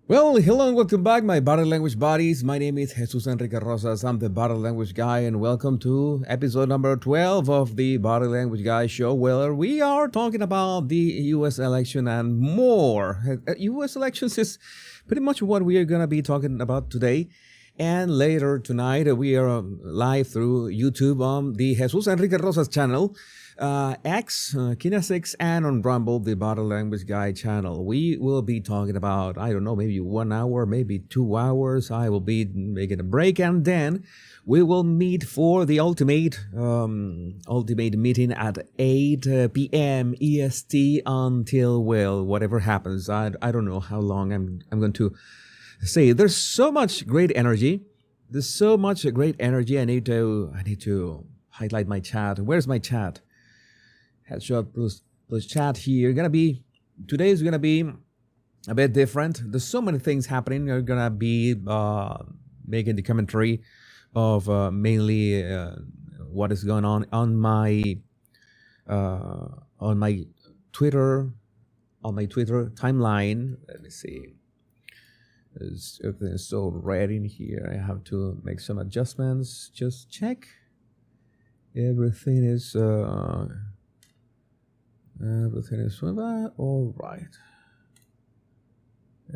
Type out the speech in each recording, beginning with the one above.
Well, hello and welcome back, my body language buddies. My name is Jesus Enrique Rosas. I'm the body language guy, and welcome to episode number 12 of the Body Language Guy show, where we are talking about the U.S. election and more. U.S. elections is pretty much what we are going to be talking about today. And later tonight, we are live through YouTube on the Jesus Enrique Rosas channel. X, Kinesics, and on Rumble, the Body Language Guy channel. We will be talking about, I don't know, maybe 1 hour, maybe 2 hours. I will be making a break, and then we will meet for the ultimate meeting at 8 p.m. EST until, well, whatever happens. I don't know how long I'm going to say. There's so much great energy. There's so much great energy. I need to highlight my chat. Where's my chat? Headshot plus chat here. Today is gonna be a bit different. There's so many things happening. You're gonna be making the commentary of mainly what is going on my Twitter timeline. Let me see. Everything is so red in here. I have to make some adjustments. Just check. Everything is all right.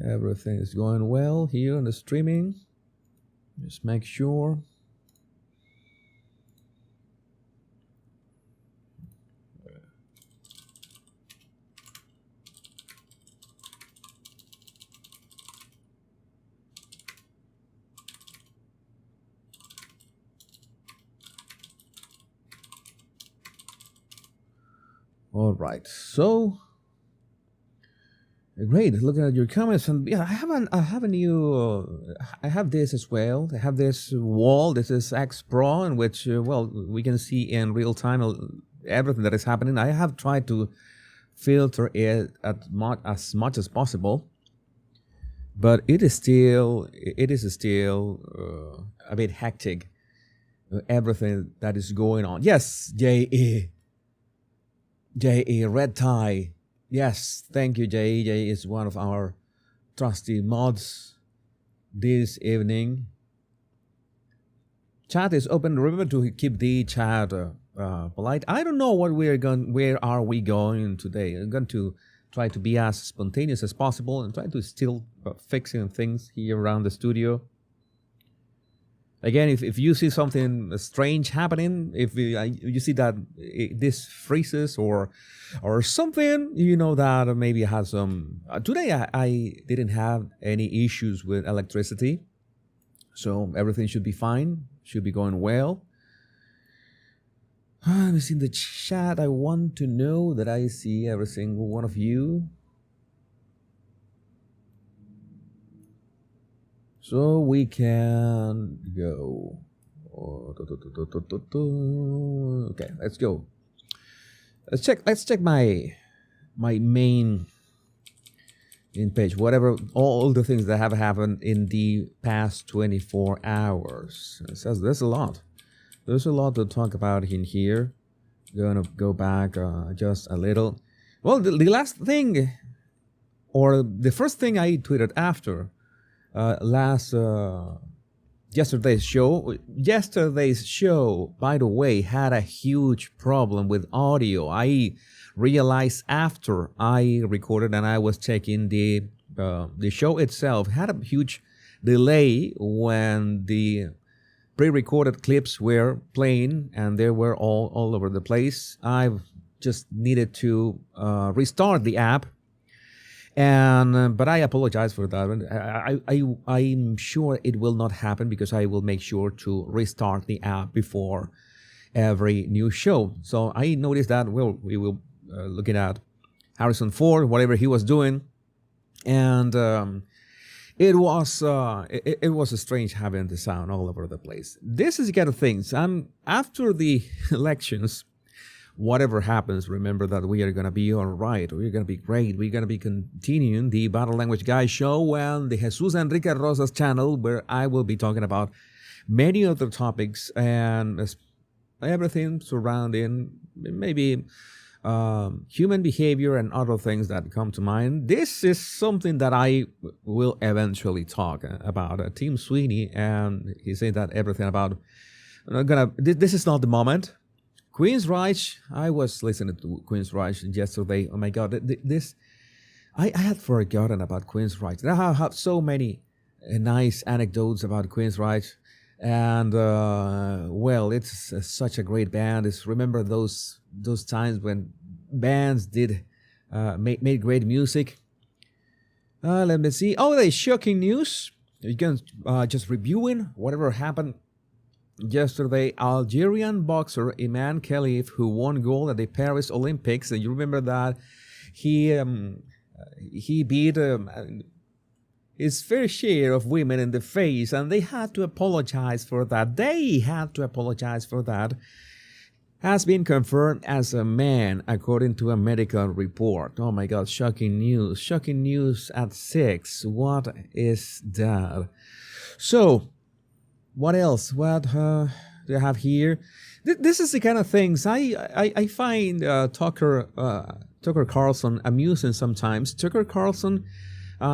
Everything is going well here on the streaming. Just make sure. All right, so great. Looking at your comments, and yeah, I have this as well. I have this wall. This is X Pro, in which we can see in real time everything that is happening. I have tried to filter it as much as possible, but it is still a bit hectic. Everything that is going on. Yes, J.E. Red Tie. Yes, thank you, J.E. J.E. is one of our trusty mods this evening. Chat is open. Remember to keep the chat polite. I don't know where are we going today. I'm going to try to be as spontaneous as possible and try to still fixing things here around the studio. Again, if you see something strange happening, if you see that this freezes or something, you know that maybe it has some. Today I didn't have any issues with electricity, so everything should be fine. Should be going well. Let me see in the chat. I want to know that I see every single one of you. So we can go. Okay, let's go. Let's check my main page. Whatever, all the things that have happened in the past 24 hours. It says there's a lot. There's a lot to talk about in here. Gonna go back just a little. Well, the last thing, or the first thing I tweeted after yesterday's show, by the way, had a huge problem with audio. I realized after I recorded and I was checking the show itself, had a huge delay when the pre-recorded clips were playing, and they were all over the place. I just needed to restart the app. But I apologize for that. I'm sure it will not happen because I will make sure to restart the app before every new show. So I noticed that we will looking at Harrison Ford, whatever he was doing, and it was strange having the sound all over the place. This is the kind of things. After the elections. Whatever happens, remember that we are going to be all right. We're going to be great. We're going to be continuing the Body Language Guy show and the Jesus Enrique Rosas channel, where I will be talking about many other topics and everything surrounding maybe human behavior and other things that come to mind. This is something that I will eventually talk about. Tim Sweeney, and he said that everything about. I'm not gonna. This is not the moment. Queensryche. I was listening to Queensryche yesterday. Oh my God, this. I had forgotten about Queensryche. I have so many nice anecdotes about Queensryche. And well, it's such a great band. Remember those times when bands did made great music. Let me see. Oh, there's shocking news. You can just reviewing whatever happened yesterday. Algerian boxer Iman Khelif, who won gold at the Paris Olympics, and you remember that he beat his fair share of women in the face, and they had to apologize for that. Has been confirmed as a man, according to a medical report. Oh my God, shocking news at 6. What is that? So, what else? What do I have here? This is the kind of things I find Tucker Carlson amusing sometimes. Tucker Carlson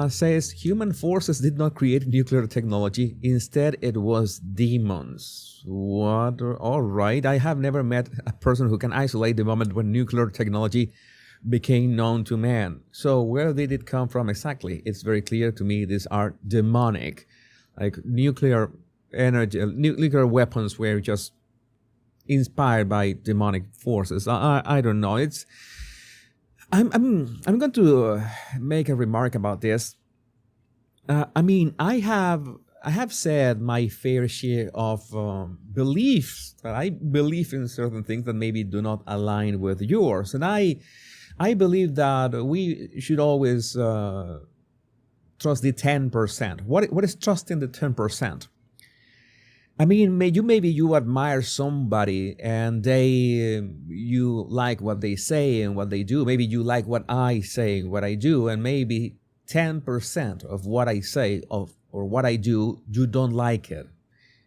says human forces did not create nuclear technology. Instead, it was demons. What? All right. I have never met a person who can isolate the moment when nuclear technology became known to man. So where did it come from exactly? It's very clear to me these are demonic. Like nuclear energy, nuclear weapons were just inspired by demonic forces. I don't know. I'm going to make a remark about this. I have said my fair share of beliefs, that I believe in certain things that maybe do not align with yours, and I believe that we should always trust the 10%. What is trusting the 10%? I mean, maybe you admire somebody and you like what they say and what they do. Maybe you like what I say, what I do, and maybe 10% of what I say or what I do, you don't like it.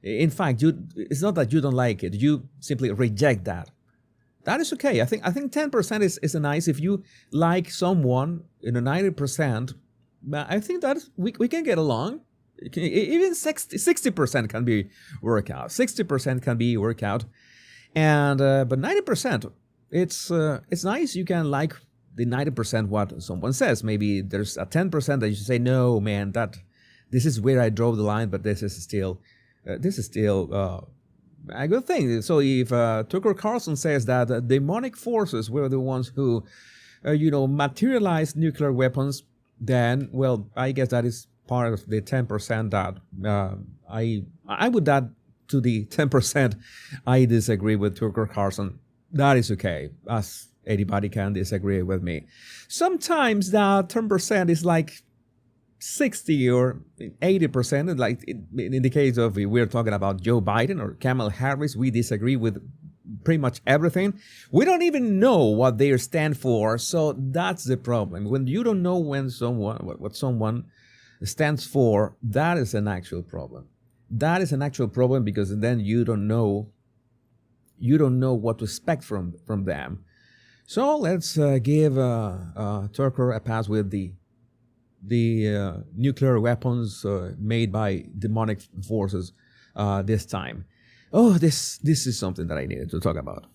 In fact, it's not that you don't like it. You simply reject that. That is okay. I think 10% is nice. If you like someone in a 90%, I think that we can get along. Even 60% can be workout. 60% can be workout, and but 90%, it's nice. You can like the 90% what someone says. Maybe there's a 10% that you say, no, man, this is where I drove the line, but this is still a good thing. So if Tucker Carlson says that demonic forces were the ones who, materialized nuclear weapons, then well, I guess that is part of the 10% that I would add to the 10%. I disagree with Tucker Carlson. That is okay, as anybody can disagree with me. Sometimes that 10% is like 60 or 80%. Like in the case of, we're talking about Joe Biden or Kamala Harris, we disagree with pretty much everything. We don't even know what they stand for, so that's the problem. When you don't know what someone stands for, that is an actual problem. That is an actual problem, because then you don't know what to expect from them. So let's give Tucker a pass with the nuclear weapons made by demonic forces this time. Oh, this is something that I needed to talk about.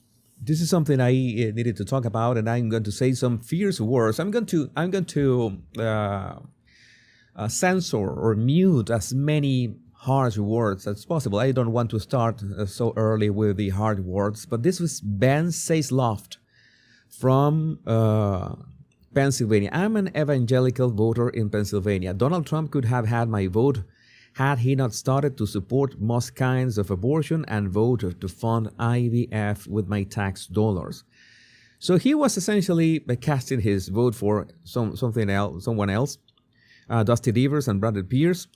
This is something I needed to talk about, and I'm going to say some fierce words. I'm going to censor or mute as many harsh words as possible. I don't want to start so early with the hard words, but this was Ben Saysloft from Pennsylvania. I'm an evangelical voter in Pennsylvania. Donald Trump could have had my vote had he not started to support most kinds of abortion and vote to fund IVF with my tax dollars. So he was essentially casting his vote for someone else. Dusty Devers and Brandon Pierce,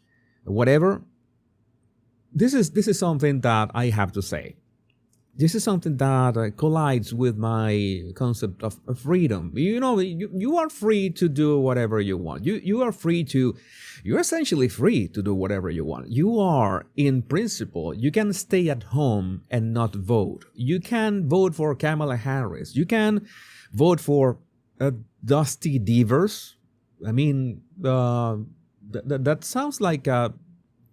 whatever. This is something that I have to say. this is something that collides with my concept of freedom. You are free to do whatever you want. You're essentially free to do whatever you want. You are, in principle, you can stay at home and not vote. You can vote for Kamala Harris. You can vote for Dusty Devers. I mean, that sounds like a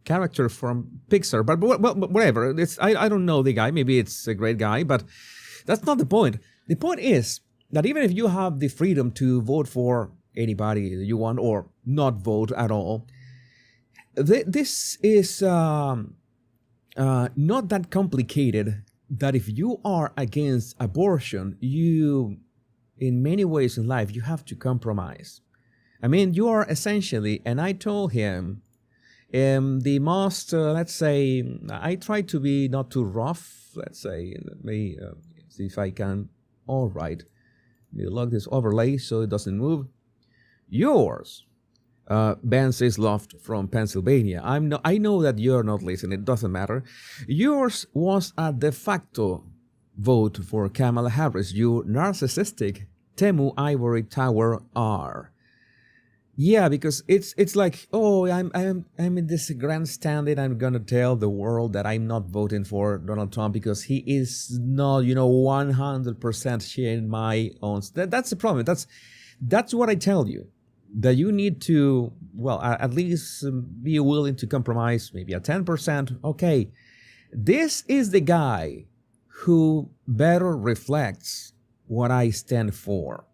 character from Pixar, but whatever. I don't know the guy. Maybe it's a great guy, but that's not the point. The point is that even if you have the freedom to vote for anybody you want or not vote at all, this is not that complicated. That if you are against abortion, you, in many ways in life, you have to compromise. I mean, you are essentially, and I told him, the most, let's say, I try to be not too rough. Let's say, let me see if I can. All right, let me lock this overlay so it doesn't move. Yours, Ben Loft from Pennsylvania. I know that you're not listening. It doesn't matter. Yours was a de facto vote for Kamala Harris. You narcissistic Temu Ivory Tower R. Yeah, because it's like, oh, I'm in this grandstanding. I'm gonna tell the world that I'm not voting for Donald Trump because he is not, 100% sharing my own. That's the problem. That's what I tell you. That you need to, well, at least be willing to compromise, maybe a 10%. Okay, this is the guy who better reflects what I stand for.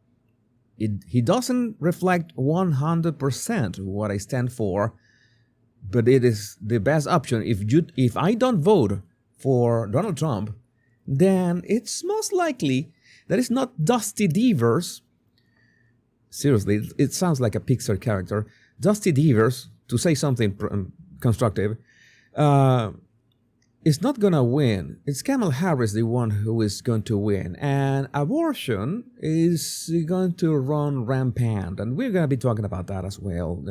He doesn't reflect 100% what I stand for, but it is the best option. If I don't vote for Donald Trump, then it's most likely that it's not Dusty Devers. Seriously, it sounds like a Pixar character. Dusty Devers, to say something constructive, is not going to win. It's Kamala Harris, the one who is going to win. And abortion is going to run rampant. And we're going to be talking about that as well.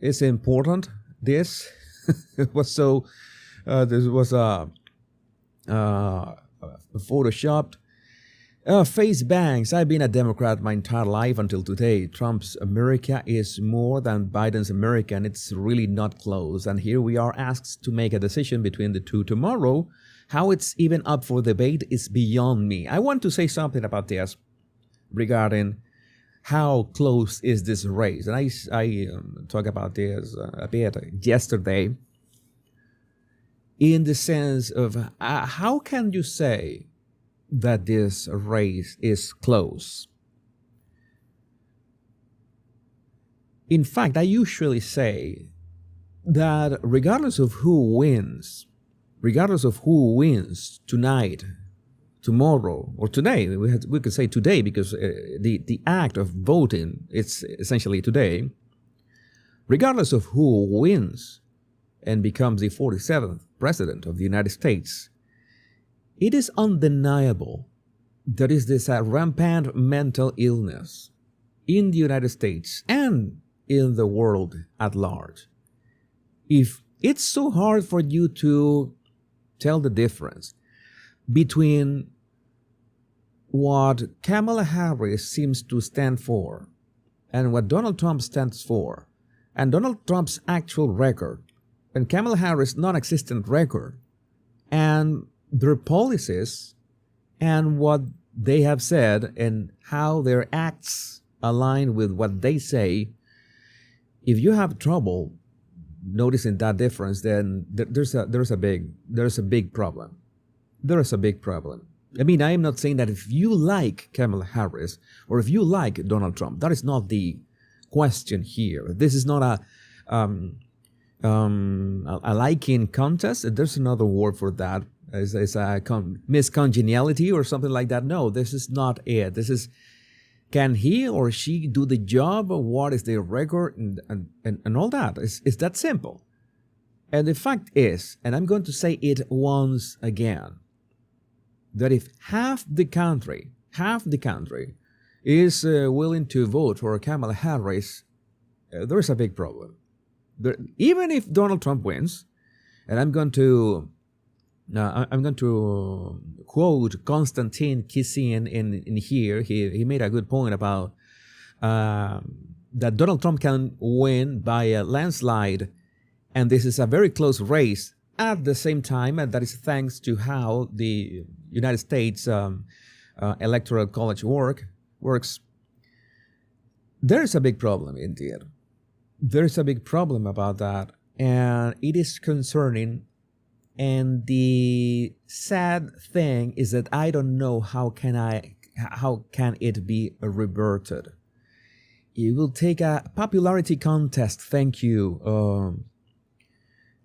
It's important. This was photoshopped. Face banks. I've been a Democrat my entire life until today. Trump's America is more than Biden's America, and it's really not close. And here we are asked to make a decision between the two tomorrow. How it's even up for debate is beyond me. I want to say something about this regarding how close is this race. And I talked about this a bit yesterday in the sense of how can you say that this race is close? In fact, I usually say that regardless of who wins tonight, tomorrow, or today, we could say today because the act of voting, it's essentially today, regardless of who wins and becomes the 47th president of the United States, it is undeniable that is this rampant mental illness in the United States and in the world at large. If it's so hard for you to tell the difference between what Kamala Harris seems to stand for and what Donald Trump stands for, and Donald Trump's actual record, and Kamala Harris' non-existent record, and their policies and what they have said and how their acts align with what they say, if you have trouble noticing that difference, then there's a big problem. There is a big problem. I mean, I am not saying that if you like Kamala Harris or if you like Donald Trump, that is not the question here. This is not a liking contest. There's another word for that. Is a miscongeniality or something like that. No, this is not it. This is, can he or she do the job? What is their record? And all that. It's that simple. And the fact is, and I'm going to say it once again, that if half the country is willing to vote for Kamala Harris, there is a big problem. Even if Donald Trump wins, and I'm going to I'm going to quote Konstantin Kisin in here. He made a good point about that Donald Trump can win by a landslide, and this is a very close race. At the same time, and that is thanks to how the United States Electoral College works. There is a big problem indeed. There is a big problem about that, and it is concerning. And the sad thing is that I don't know how can it be reverted. It will take a popularity contest. Thank you,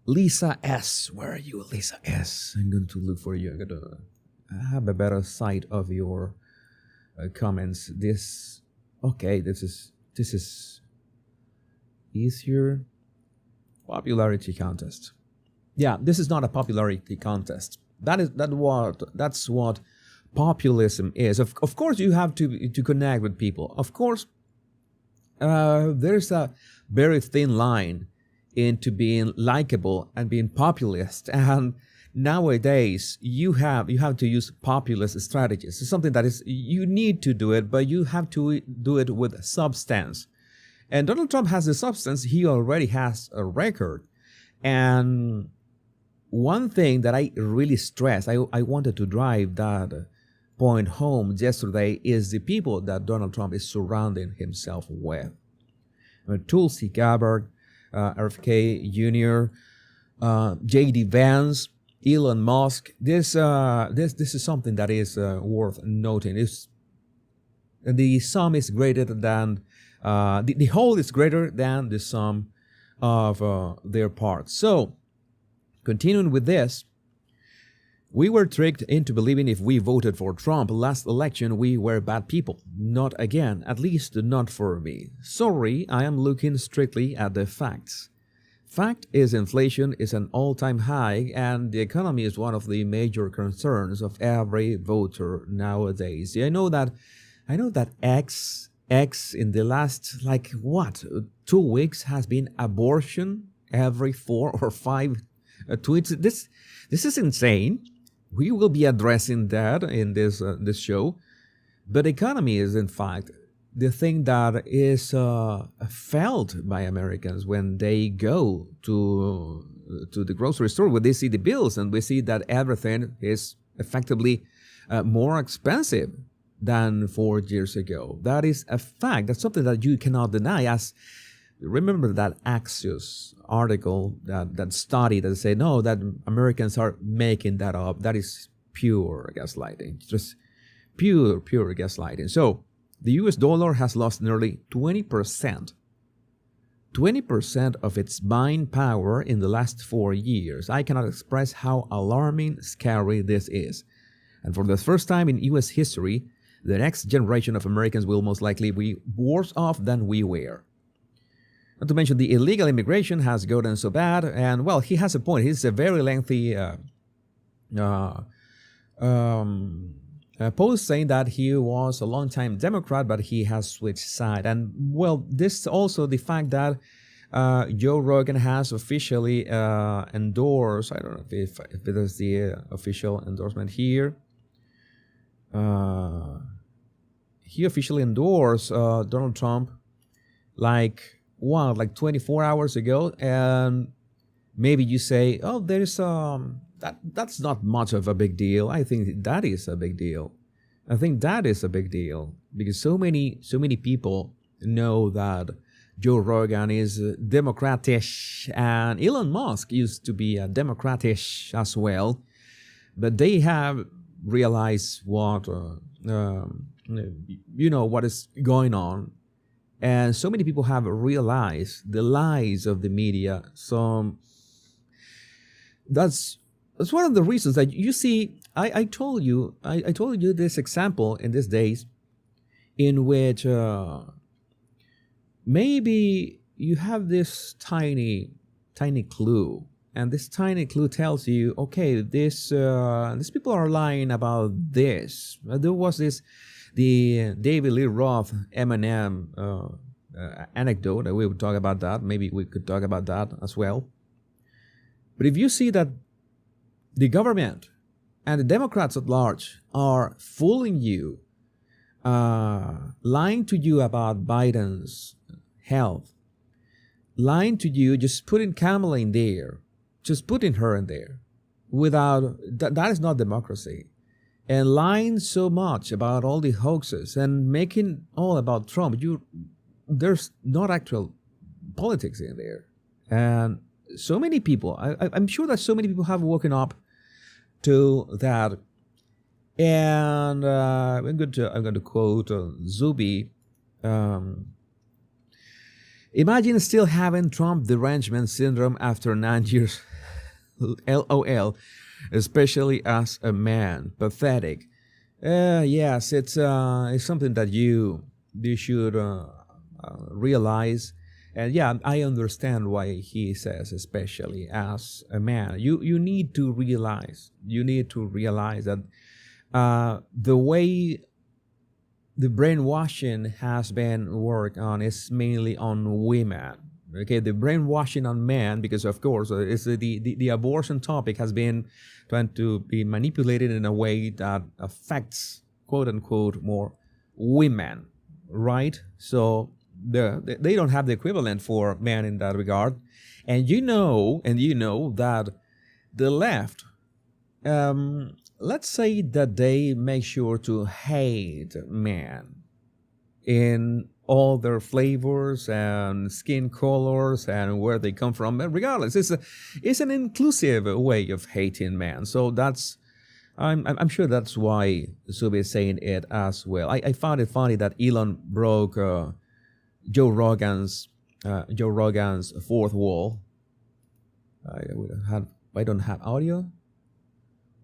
Lisa S. Where are you, Lisa S? I'm going to look for you. I'm going to have a better sight of your comments. This is easier. Popularity contest. Yeah, this is not a popularity contest. That's what populism is. Of course, you have to connect with people. Of course, there's a very thin line into being likable and being populist. And nowadays, you have to use populist strategies. It's something that is, you need to do it, but you have to do it with substance. And Donald Trump has the substance. He already has a record. And one thing that I really stress, I wanted to drive that point home yesterday, is the people that Donald Trump is surrounding himself with. Tulsi Gabbard, RFK Jr., J.D. Vance, Elon Musk. This is something that is worth noting. The sum is greater than the whole is greater than the sum of their parts. So, continuing with this, we were tricked into believing if we voted for Trump last election, we were bad people. Not again, at least not for me. Sorry, I am looking strictly at the facts. Fact is inflation is an all-time high, and the economy is one of the major concerns of every voter nowadays. I know that X in the last 2 weeks has been abortion every 4 or 5 tweets. This is insane. We will be addressing that in this show. But economy is, in fact, the thing that is felt by Americans when they go to the grocery store, when they see the bills, and we see that everything is effectively more expensive than 4 years ago. That is a fact. That's something that you cannot deny. As remember that Axios article, that study that said, no, that Americans are making that up. That is pure gaslighting, just pure gaslighting. So the US dollar has lost nearly 20% of its buying power in the last 4 years. I cannot express how alarming, scary this is. And for the first time in US history, the next generation of Americans will most likely be worse off than we were. Not to mention the illegal immigration has gotten so bad, and well, he has a point. He's a very lengthy post saying that he was a long-time Democrat, but he has switched side. And well, this also the fact that Joe Rogan has officially endorsed. I don't know if it is the official endorsement here. He officially endorsed Donald Trump like 24 hours ago, and maybe you say, oh, there's that's not much of a big deal. I think that is a big deal. I think that is a big deal because so many people know that Joe Rogan is Democratish, and Elon Musk used to be a Democratish as well, but they have realized what what is going on. And so many people have realized the lies of the media. So that's one of the reasons that you see. I told you this example in these days, in which maybe you have this tiny clue, and this tiny clue tells you, okay, these people are lying about this. There was the David Lee Roth Eminem anecdote. We would talk about that. Maybe we could talk about that as well. But if you see that the government and the Democrats at large are fooling you, lying to you about Biden's health, lying to you, just putting Kamala in there, just putting her in there, without that is not democracy, and lying so much about all the hoaxes and making all about Trump. There's not actual politics in there, and so many people. I'm sure that so many people have woken up to that. And I'm going to quote Zuby. Imagine still having Trump derangement syndrome after 9 years. LOL, especially as a man. Pathetic. Yes, it's something that you should realize. And yeah, I understand why he says, especially as a man. You need to realize. That the way the brainwashing has been worked on is mainly on women. Okay, the brainwashing on men, because of course it's the abortion topic has been trying to be manipulated in a way that affects, quote unquote, more women, right? So they don't have the equivalent for men in that regard, and you know that the left, let's say that they make sure to hate men in all their flavors and skin colors and where they come from. But regardless, it's an inclusive way of hating men. So I'm sure that's why Subi is saying it as well. I found it funny that Elon broke Joe Rogan's fourth wall. I don't have audio.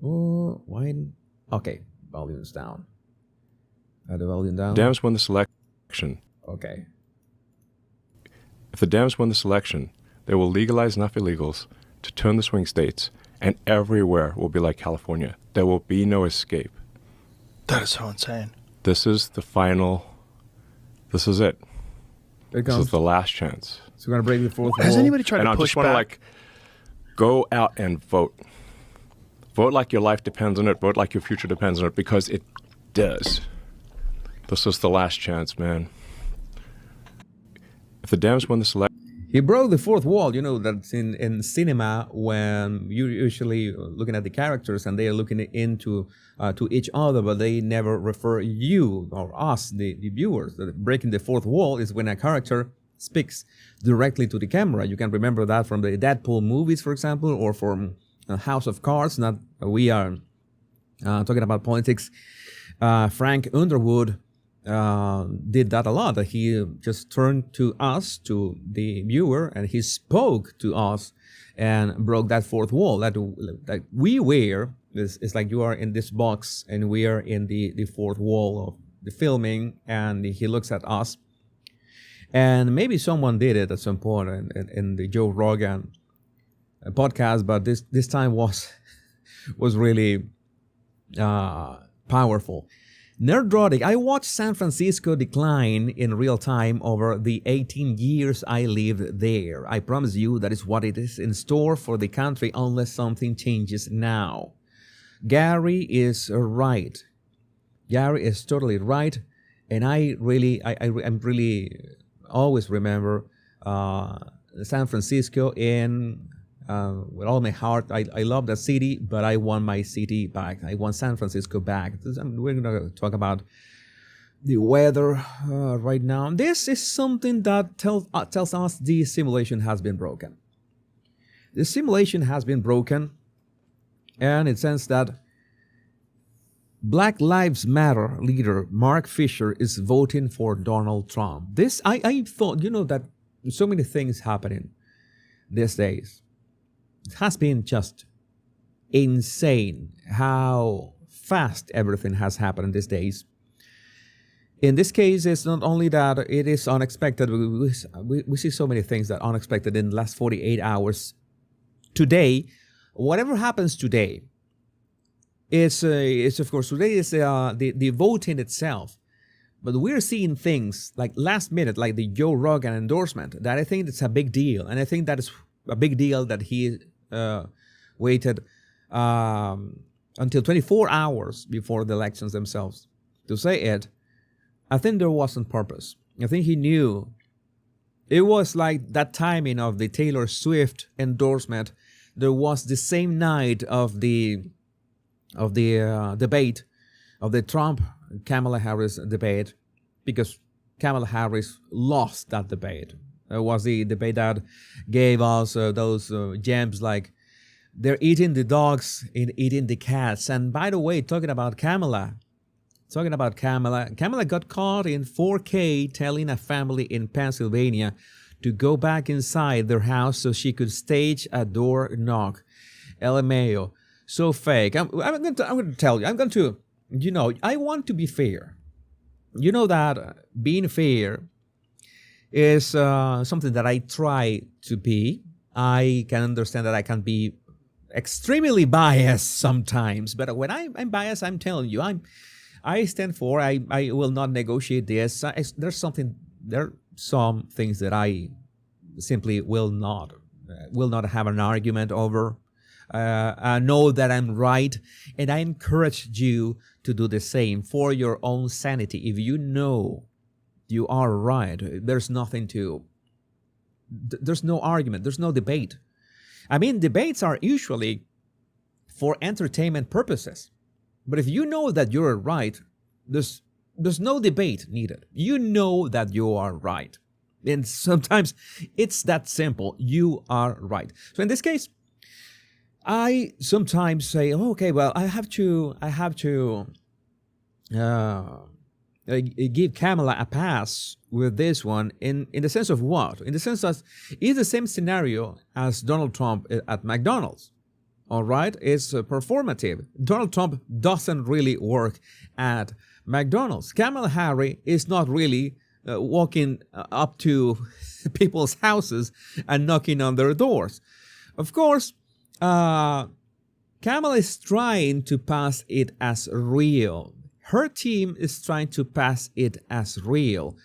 Oh, why? Okay, volume's down. The volume down. Dems win the selection. Okay. If the Dems win the selection, they will legalize enough illegals to turn the swing states, and everywhere will be like California. There will be no escape. That is so insane. This is the final. This is it. This is the last chance. So we're gonna break the fourth wall. Has anybody tried and to I push just want back? to go out and vote. Vote like your life depends on it. Vote like your future depends on it, because it does. This is the last chance, man. If the Dems win the selection... He broke the fourth wall. That's in cinema when you're usually looking at the characters and they are looking into to each other, but they never refer you or us, the viewers. Breaking the fourth wall is when a character speaks directly to the camera. You can remember that from the Deadpool movies, for example, or from House of Cards. Not we are talking about politics. Frank Underwood did that a lot. That he just turned to us, to the viewer, and he spoke to us and broke that fourth wall. That we were. It's like you are in this box and we are in the fourth wall of the filming, and he looks at us. And maybe someone did it at some point in the Joe Rogan podcast, but this time was really powerful. Nerdrotic, I watched San Francisco decline in real time over the 18 years I lived there. I promise you that is what it is in store for the country unless something changes now. Gary is right. Gary is totally right. And I'm really always remember San Francisco with all my heart. I love that city, but I want my city back. I want San Francisco back. We're going to talk about the weather right now. This is something that tells us the simulation has been broken. The simulation has been broken, and it says that Black Lives Matter leader Mark Fisher is voting for Donald Trump. This, I thought, that so many things happening these days. It has been just insane how fast everything has happened these days. In this case, it's not only that it is unexpected. We see so many things that are unexpected in the last 48 hours. Today, whatever happens today, it's of course, today is the voting itself. But we're seeing things like last minute, like the Joe Rogan endorsement, that I think it's a big deal. And I think that is a big deal that he waited until 24 hours before the elections themselves to say it, I think there was on purpose. I think he knew. It was like that timing of the Taylor Swift endorsement. There was the same night of the debate, of the Trump-Kamala Harris debate, because Kamala Harris lost that debate. It was the debate that gave us those gems like they're eating the dogs and eating the cats. And by the way, talking about Kamala got caught in 4K telling a family in Pennsylvania to go back inside their house so she could stage a door knock. LMAO. So fake. I'm going to tell you. I want to be fair. You know that being fair is something that I try to be. I can understand that I can be extremely biased sometimes, but when I'm biased, I'm telling you, I stand for. I will not negotiate this. There are some things that I simply will not have an argument over. I know that I'm right, and I encourage you to do the same for your own sanity. If you know you are right, there's no argument, there's no debate. I mean, debates are usually for entertainment purposes. But if you know that you're right, there's no debate needed. You know that you are right. And sometimes it's that simple. You are right. So in this case, I sometimes say, oh, okay, well, I have to give Kamala a pass with this one in the sense of what? In the sense that it's the same scenario as Donald Trump at McDonald's. All right, it's performative. Donald Trump doesn't really work at McDonald's. Kamala Harris is not really walking up to people's houses and knocking on their doors. Of course, Kamala is trying to pass it as real. Her team is trying to pass it as real.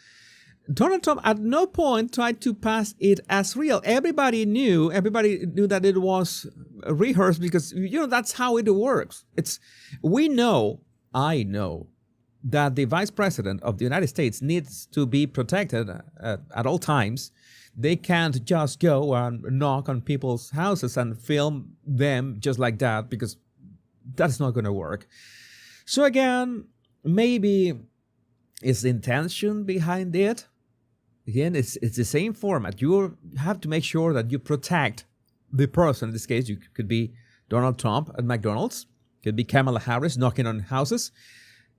Donald Trump at no point tried to pass it as real. Everybody knew that it was rehearsed because, that's how it works. I know that the Vice President of the United States needs to be protected at all times. They can't just go and knock on people's houses and film them just like that, because that's not going to work. So again, maybe it's the intention behind it. Again, it's the same format. You have to make sure that you protect the person. In this case, you could be Donald Trump at McDonald's. Could be Kamala Harris knocking on houses.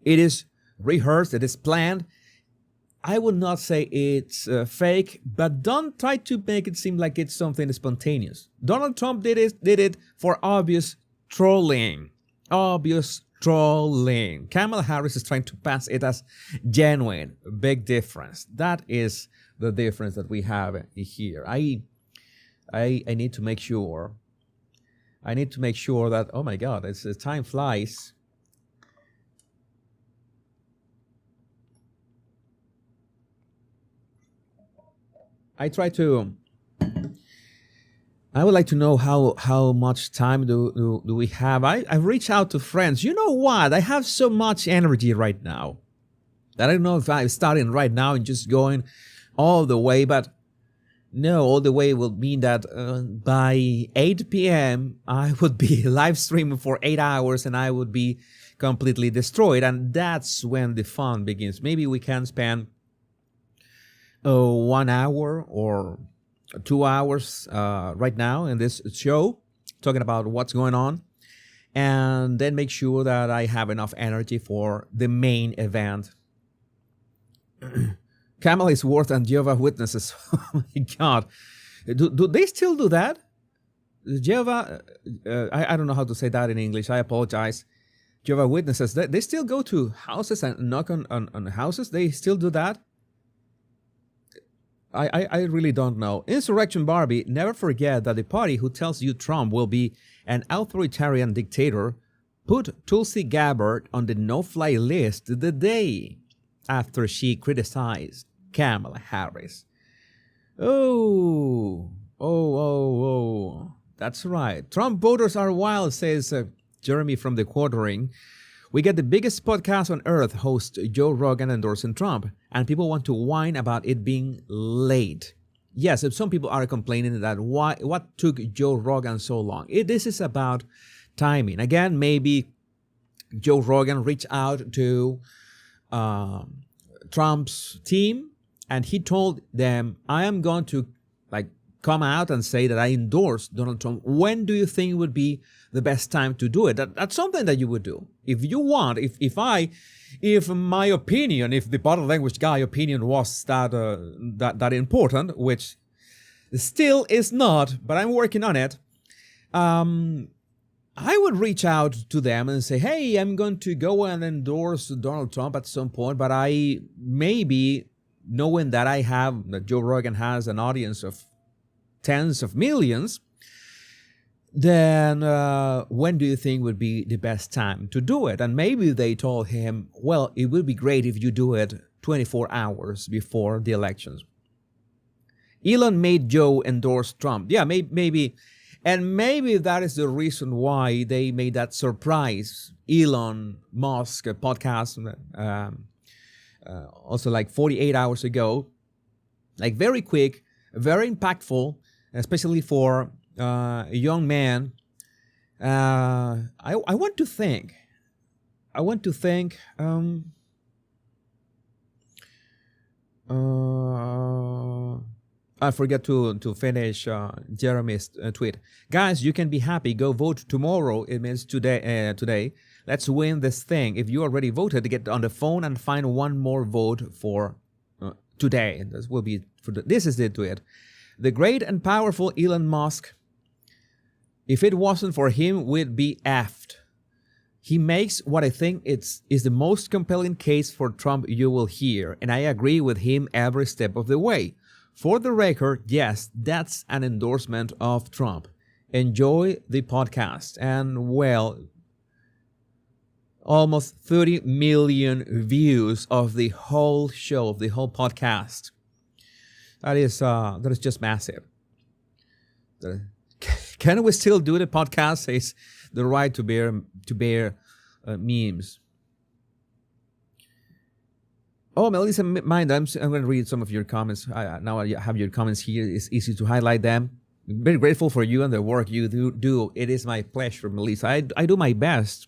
It is rehearsed. It is planned. I would not say it's fake, but don't try to make it seem like it's something spontaneous. Donald Trump did it for obvious trolling. Obvious trolling. Kamala Harris is trying to pass it as genuine. Big difference. That is the difference that we have here. I need to make sure. I need to make sure that, oh my God, time flies. I would like to know how much time do we have. I've reached out to friends. You know what? I have so much energy right now that I don't know if I'm starting right now and just going all the way. But no, all the way will mean that by 8 p.m. I would be live streaming for 8 hours and I would be completely destroyed. And that's when the fun begins. Maybe we can spend 1 hour or 2 hours right now in this show talking about what's going on, and then make sure that I have enough energy for the main event. Kamala Worth and Jehovah's Witnesses. Oh my God. Do they still do that? Jehovah, I don't know how to say that in English. I apologize. Jehovah's Witnesses, they still go to houses and knock on houses? They still do that? I really don't know. Insurrection Barbie, never forget that the party who tells you Trump will be an authoritarian dictator put Tulsi Gabbard on the no-fly list the day after she criticized Kamala Harris. Oh. That's right. Trump voters are wild, says Jeremy from the Quartering. We get the biggest podcast on earth, host Joe Rogan endorsing Trump, and people want to whine about it being late. Yes, some people are complaining that what took Joe Rogan so long. This is about timing. Again, maybe Joe Rogan reached out to Trump's team, and he told them, I am going to come out and say that I endorse Donald Trump. When do you think would be the best time to do it? That's something that you would do. If you want, if my opinion, if the body language guy opinion was that important, which still is not, but I'm working on it, I would reach out to them and say, hey, I'm going to go and endorse Donald Trump at some point, but I maybe, knowing that Joe Rogan has an audience of tens of millions, then when do you think would be the best time to do it? And maybe they told him, well, it would be great if you do it 24 hours before the elections. Elon made Joe endorse Trump. Yeah, maybe. And maybe that is the reason why they made that surprise Elon Musk podcast also 48 hours ago. Very quick, very impactful, especially for a young man. I want to think. I forget to finish Jeremy's tweet. Guys, you can be happy. Go vote tomorrow. It means today. Today. Let's win this thing. If you already voted, get on the phone and find one more vote for today. This will be this is the tweet. The great and powerful Elon Musk, if it wasn't for him, we'd be effed. He makes what I think is the most compelling case for Trump you will hear, and I agree with him every step of the way. For the record, yes, that's an endorsement of Trump. Enjoy the podcast. And well, almost 30 million views of the whole show, of the whole podcast. That is just massive. Can we still do the podcast? Says the right to bear memes. Oh, Melissa, mind, I'm going to read some of your comments. Now I have your comments here. It's easy to highlight them. I'm very grateful for you and the work you do. It is my pleasure, Melissa. I do my best.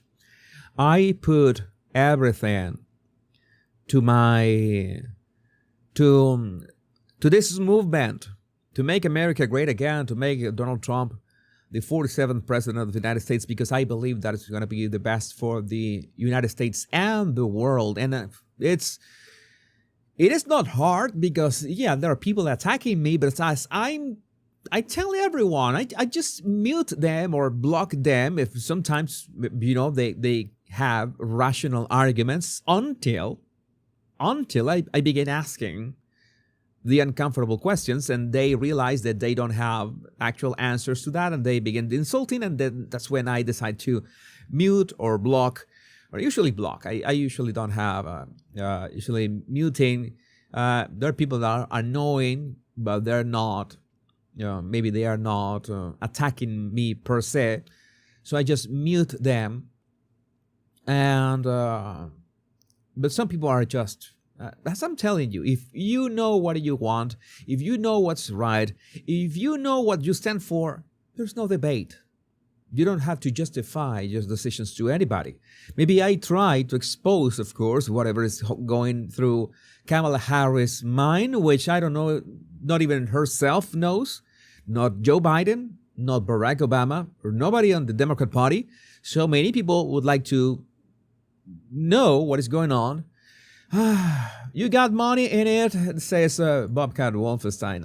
I put everything to this movement to make America great again, to make Donald Trump the 47th president of the United States, because I believe that it's going to be the best for the United States and the world. And it is not hard because, yeah, there are people attacking me, but I tell everyone, I just mute them or block them if sometimes, they have rational arguments until I begin asking the uncomfortable questions and they realize that they don't have actual answers to that and they begin insulting, and then that's when I decide to mute or block, or usually block. I usually don't have, usually muting. There are people that are annoying, but they're not, maybe they are not attacking me per se. So I just mute them. And, but some people are just, as I'm telling you, if you know what you want, if you know what's right, if you know what you stand for, there's no debate. You don't have to justify your decisions to anybody. Maybe I try to expose, of course, whatever is going through Kamala Harris' mind, which I don't know, not even herself knows, not Joe Biden, not Barack Obama, or nobody on the Democrat Party. So many people would like to know what is going on. You got money in it, says Bobcat Wolfenstein.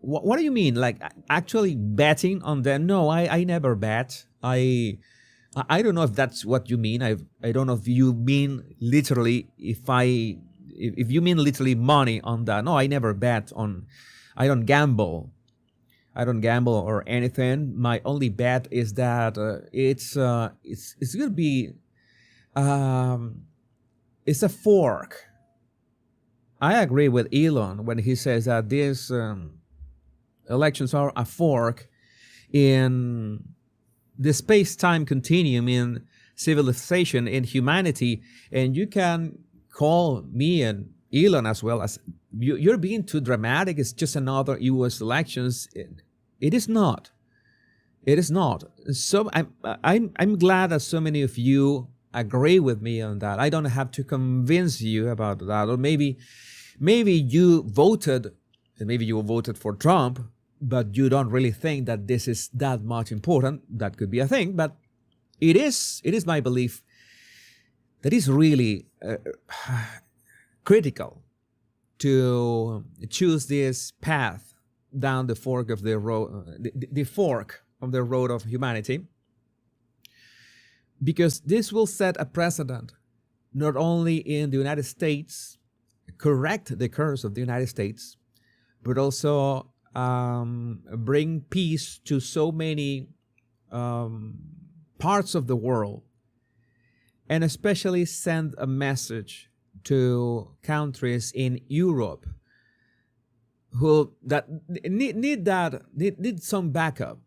What do you mean? Like actually betting on them? No, I never bet. I don't know if that's what you mean. I don't know if you mean literally. If you mean literally money on that. No, I never bet on. I don't gamble. I don't gamble or anything. My only bet is that it's gonna be. It's a fork. I agree with Elon when he says that these elections are a fork in the space-time continuum, in civilization, in humanity. And you can call me and Elon as well as you're being too dramatic. It's just another U.S. elections. It is not. It is not. So I'm glad that so many of you agree with me on that. I don't have to convince you about that. Or maybe you voted, and maybe you voted for Trump, but you don't really think that this is that much important. That could be a thing, but it is my belief that it's really critical to choose this path down the fork of the road, the fork of the road of humanity, because this will set a precedent not only in the United States, correct the curse of the United States, but also bring peace to so many parts of the world, and especially send a message to countries in Europe who that need some backup.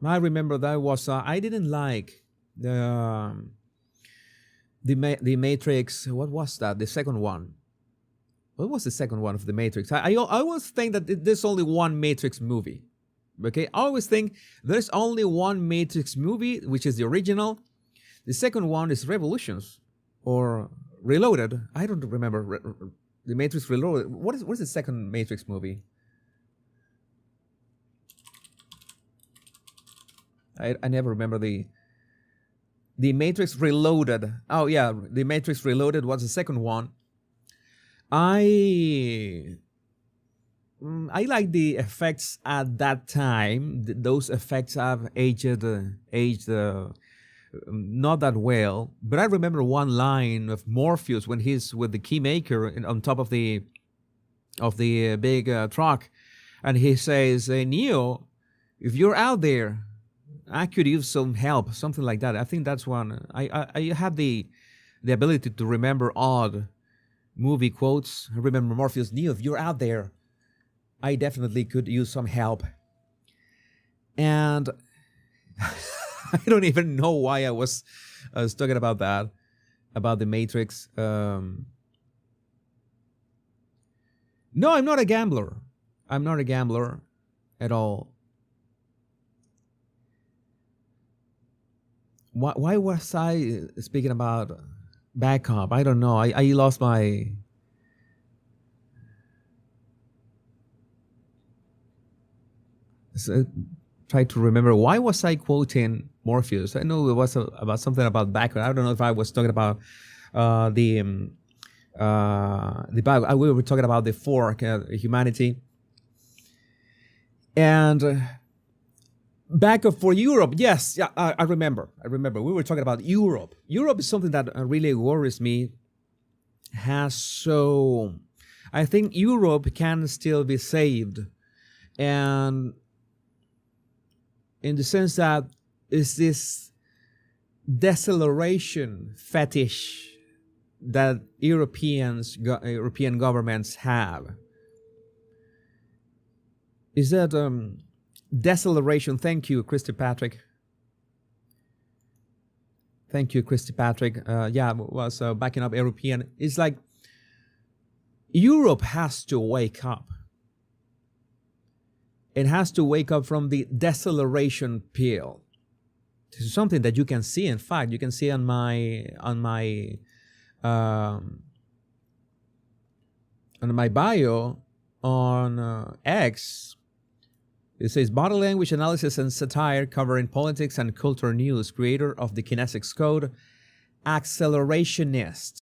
I remember that was I didn't like the Matrix. What was that? The second one. What was the second one of the Matrix? I always think that there's only one Matrix movie. Okay, I always think there's only one Matrix movie, which is the original. The second one is Revolutions or Reloaded. I don't remember the Matrix Reloaded. What is the second Matrix movie? I never remember the Matrix Reloaded. Oh yeah, the Matrix Reloaded was the second one. I like the effects at that time. Those effects have aged not that well. But I remember one line of Morpheus when he's with the keymaker on top of the big truck, and he says, "Neo, if you're out there, I could use some help," something like that. I think that's one. I have the ability to remember odd movie quotes. I remember Morpheus, "Neo, if you're out there, I definitely could use some help." And I don't even know why I was talking about that, about the Matrix. No, I'm not a gambler. I'm not a gambler at all. Why was I speaking about backup? I don't know. I lost my... So, try to remember. Why was I quoting Morpheus? I know it was about something about backup. I don't know if I was talking about the backup. We were talking about the fork, humanity. And... backup for Europe. Yes, yeah, I remember. We were talking about Europe. Europe is something that really worries me. I think Europe can still be saved. And in the sense that is this deceleration fetish that European governments have. Is that... deceleration. Thank you, Christy Patrick. Thank you, Christy Patrick. Was backing up European. It's like Europe has to wake up. It has to wake up from the deceleration pill. This is something that you can see. In fact, you can see on my bio on X. It says, body language analysis and satire covering politics and culture news, creator of the Kinesics Code, accelerationist.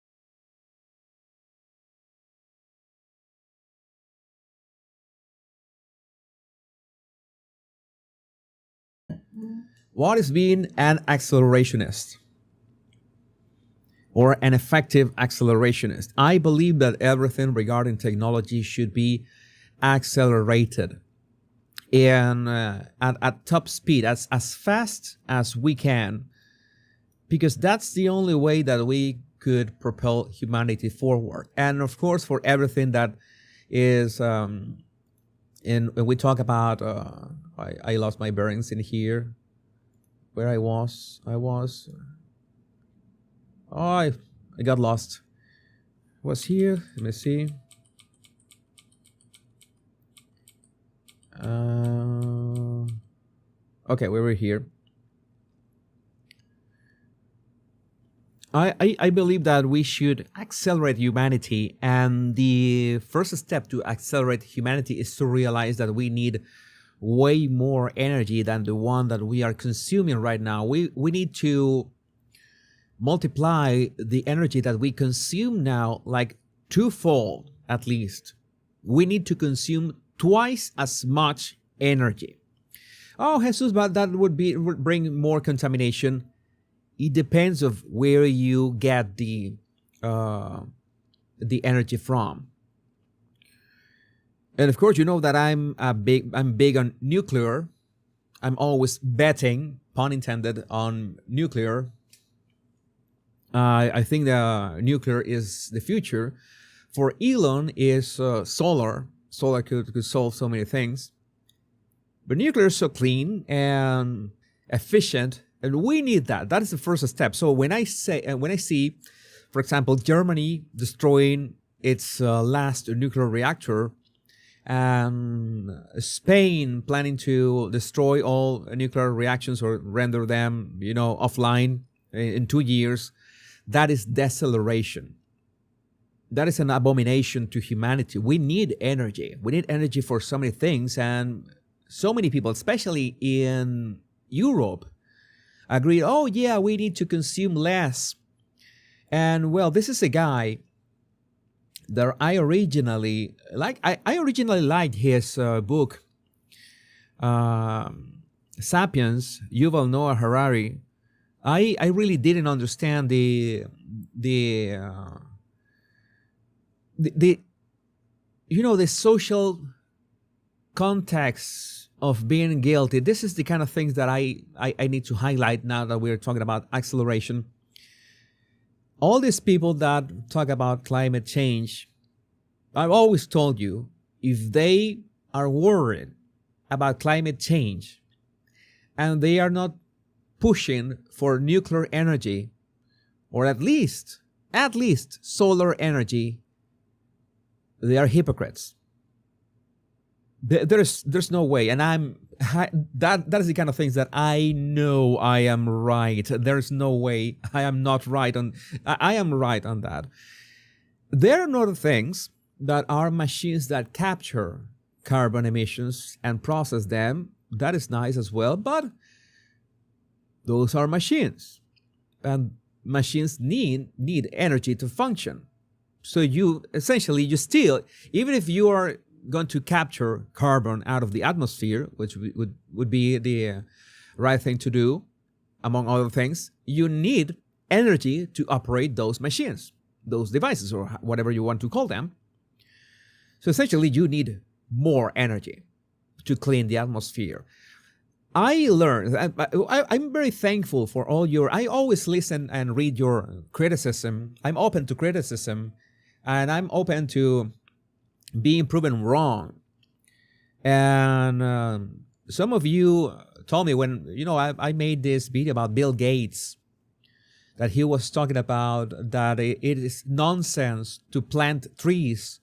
What is being an accelerationist? Or an effective accelerationist? I believe that everything regarding technology should be accelerated. And at top speed, as fast as we can, because that's the only way that we could propel humanity forward. And of course, for everything that is, when we talk about I lost my bearings in here. Where I was. Oh, I got lost. Was here. Let me see. Okay, we were here. I believe that we should accelerate humanity, and the first step to accelerate humanity is to realize that we need way more energy than the one that we are consuming right now. We need to multiply the energy that we consume now like twofold at least. We need to consume twice as much energy. Oh, Jesus, but that would bring more contamination. It depends of where you get the energy from. And of course, you know that I'm big on nuclear. I'm always betting, pun intended, on nuclear. I think the nuclear is the future. For Elon is solar. Solar could solve so many things. But nuclear is so clean and efficient, and we need that. That is the first step. So when I see, for example, Germany destroying its last nuclear reactor, and Spain planning to destroy all nuclear reactions or render them, offline in 2 years, that is deceleration. That is an abomination to humanity. We need energy. We need energy for so many things, and so many people, especially in Europe, agree, oh yeah, we need to consume less. And well, this is a guy that I originally liked. I originally liked his book, Sapiens, Yuval Noah Harari. I really didn't understand the social context of being guilty. This is the kind of things that I need to highlight now that we're talking about acceleration. All these people that talk about climate change, I've always told you, if they are worried about climate change and they are not pushing for nuclear energy, or at least solar energy, they are hypocrites. There's no way, and that is the kind of things that I know I am right. There's no way I am not right on. I am right on that. There are other things that are machines that capture carbon emissions and process them. That is nice as well, but those are machines, and machines need energy to function. So you still, even if you are going to capture carbon out of the atmosphere, which would be the right thing to do, among other things, you need energy to operate those machines, those devices, or whatever you want to call them. So essentially, you need more energy to clean the atmosphere. I learned, I'm very thankful for all I always listen and read your criticism. I'm open to criticism, and I'm open to being proven wrong. And some of you told me when, I made this video about Bill Gates, that he was talking about that it is nonsense to plant trees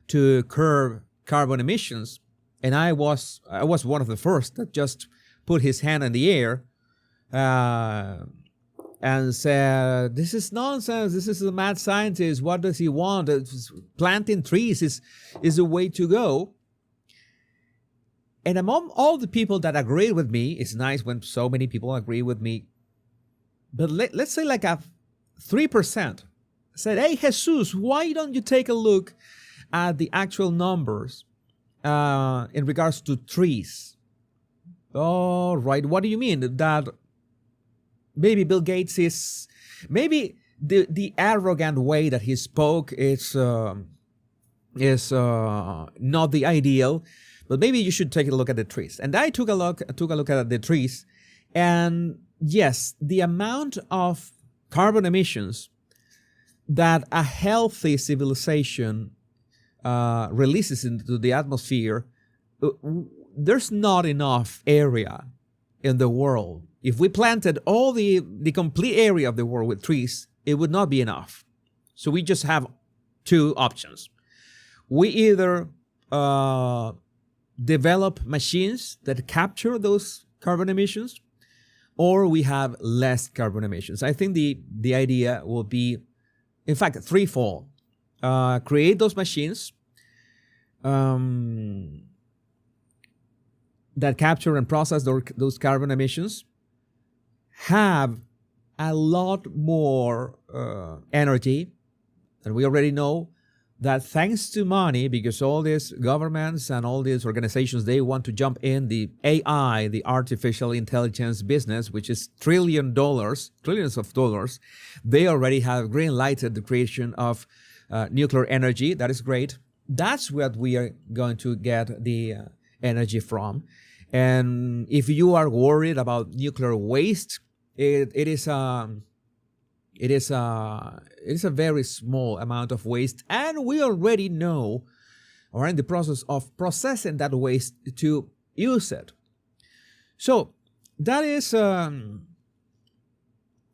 to curb carbon emissions. And I was one of the first that just put his hand in the air and said, this is nonsense. This is a mad scientist. What does he want? Planting trees is the way to go. And among all the people that agreed with me, it's nice when so many people agree with me, but let's say like 3% said, hey, Jesus, why don't you take a look at the actual numbers in regards to trees? All right, what do you mean? That maybe Bill Gates is, maybe the arrogant way that he spoke is not the ideal, but maybe you should take a look at the trees. And I took a look at the trees, and yes, the amount of carbon emissions that a healthy civilization releases into the atmosphere, there's not enough area in the world. If we planted all the complete area of the world with trees, it would not be enough. So we just have two options. We either develop machines that capture those carbon emissions, or we have less carbon emissions. I think the idea will be, in fact, threefold. Create those machines that capture and process those carbon emissions, have a lot more energy. And we already know that thanks to money, because all these governments and all these organizations, they want to jump in the AI, the artificial intelligence business, which is trillions of dollars. They already have green-lighted the creation of nuclear energy. That is great. That's what we are going to get the energy from. And if you are worried about nuclear waste, it is a very small amount of waste, and we already know, or are in the process of processing that waste to use it. So that is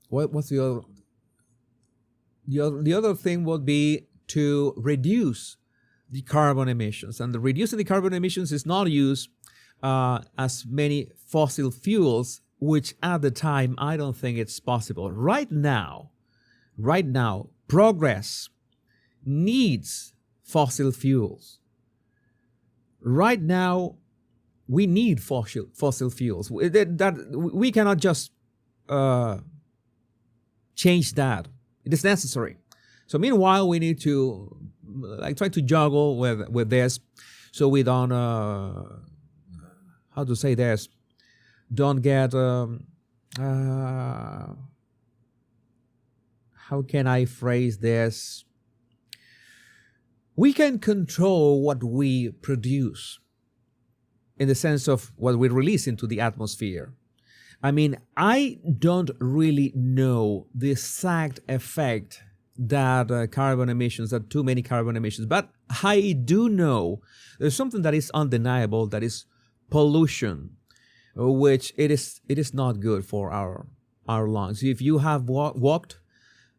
what's the other? The other thing would be to reduce the carbon emissions, and the reducing the carbon emissions is not use as many fossil fuels, which at the time I don't think it's possible. Right now, progress needs fossil fuels. Right now, we need fossil fuels. That we cannot just change that. It is necessary. So meanwhile, we need to try to juggle with this, so we don't how to say this, don't get how can I phrase this? We can control what we produce in the sense of what we release into the atmosphere. I mean, I don't really know the exact effect that carbon emissions, that too many carbon emissions, but I do know there's something that is undeniable, that is pollution, which it is not good for our lungs. If you have walked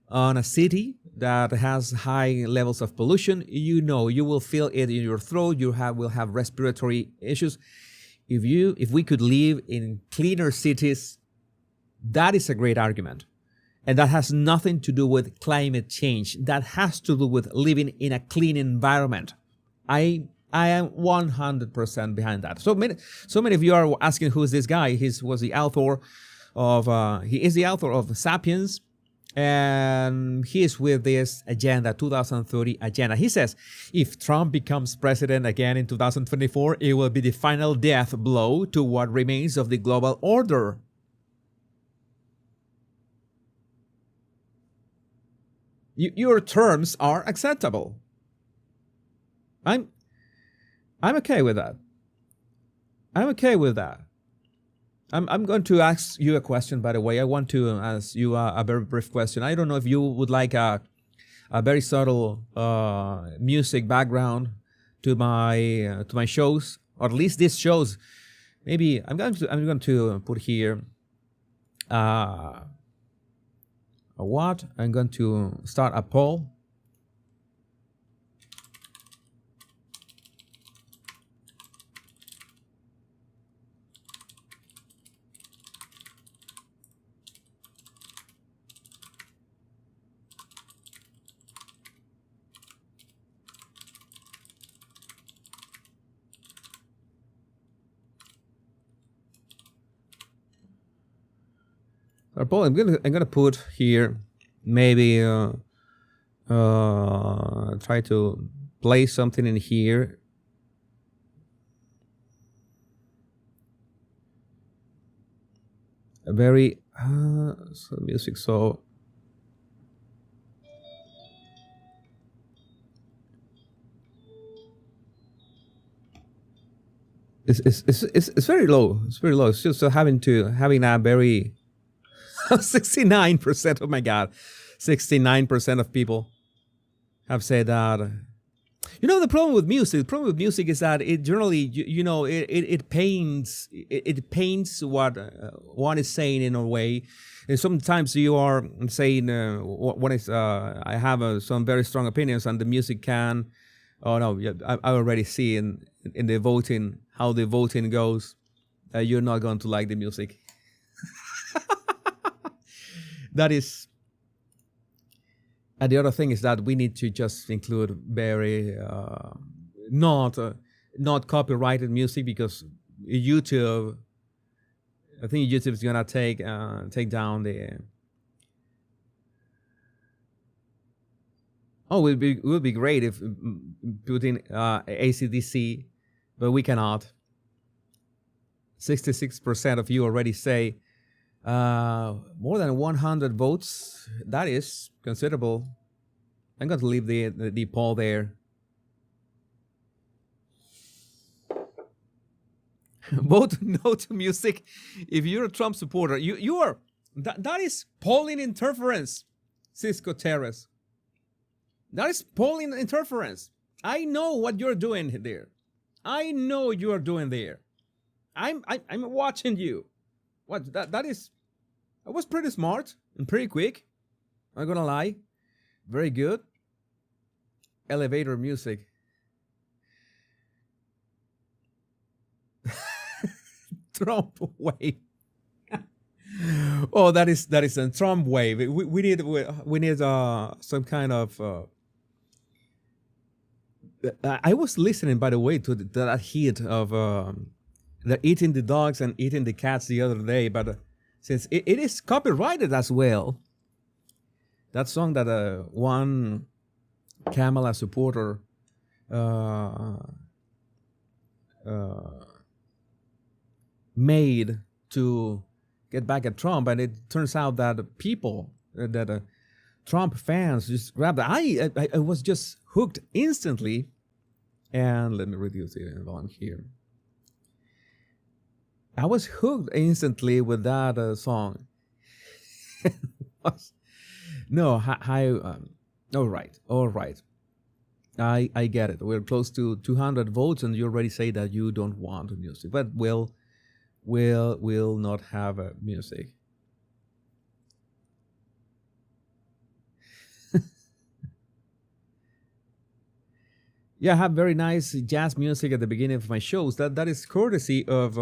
on a city that has high levels of pollution, you know you will feel it in your throat. You will have respiratory issues. If we could live in cleaner cities, that is a great argument. And that has nothing to do with climate change. That has to do with living in a clean environment. I am 100% behind that. So many of you are asking, who is this guy? He is the author of Sapiens, and he is with this agenda, 2030 agenda. He says, if Trump becomes president again in 2024, it will be the final death blow to what remains of the global order. Your terms are acceptable. I'm okay with that. I'm going to ask you a question, by the way. I want to ask you a very brief question. I don't know if you would like a very subtle music background to my shows, or at least these shows. Maybe I'm going to put here what? I'm going to start a poll. I'm gonna put here, maybe try to play something in here. A very so music. So it's very low. It's very low. It's just having a very 69%, oh my God, 69% of people have said that. You know, the problem with music. The problem with music is that it generally, it paints what one is saying in a way. And sometimes you are saying what is. I have some very strong opinions, and the music can. Oh no, yeah, I already see in the voting how the voting goes. You're not going to like the music. That is. And the other thing is that we need to just include very not copyrighted music, because YouTube, I think YouTube is gonna take down the. Oh, it would be great if putting AC/DC, but we cannot. 66% of you already say more than 100 votes. That is considerable. I'm going to leave the poll there. Vote no to music if you're a Trump supporter. You are. That is polling interference, Cisco Terrace. That is polling interference. I know what you're doing there. I know you are doing there. I'm watching you. What that is. I was pretty smart and pretty quick. I'm not gonna lie. Very good. Elevator music. Trump wave. Oh, that is a Trump wave. We need some kind of. I was listening, by the way, to that hit of the eating the dogs and eating the cats the other day, but since it is copyrighted as well, that song that one Kamala supporter made to get back at Trump, and it turns out that people that Trump fans just grabbed it. I was just hooked instantly. And let me reduce the volume here. I was hooked instantly with that song. All right. I get it. We're close to 200 votes, and you already say that you don't want music, but we'll not have music. Yeah, I have very nice jazz music at the beginning of my shows. That is courtesy of.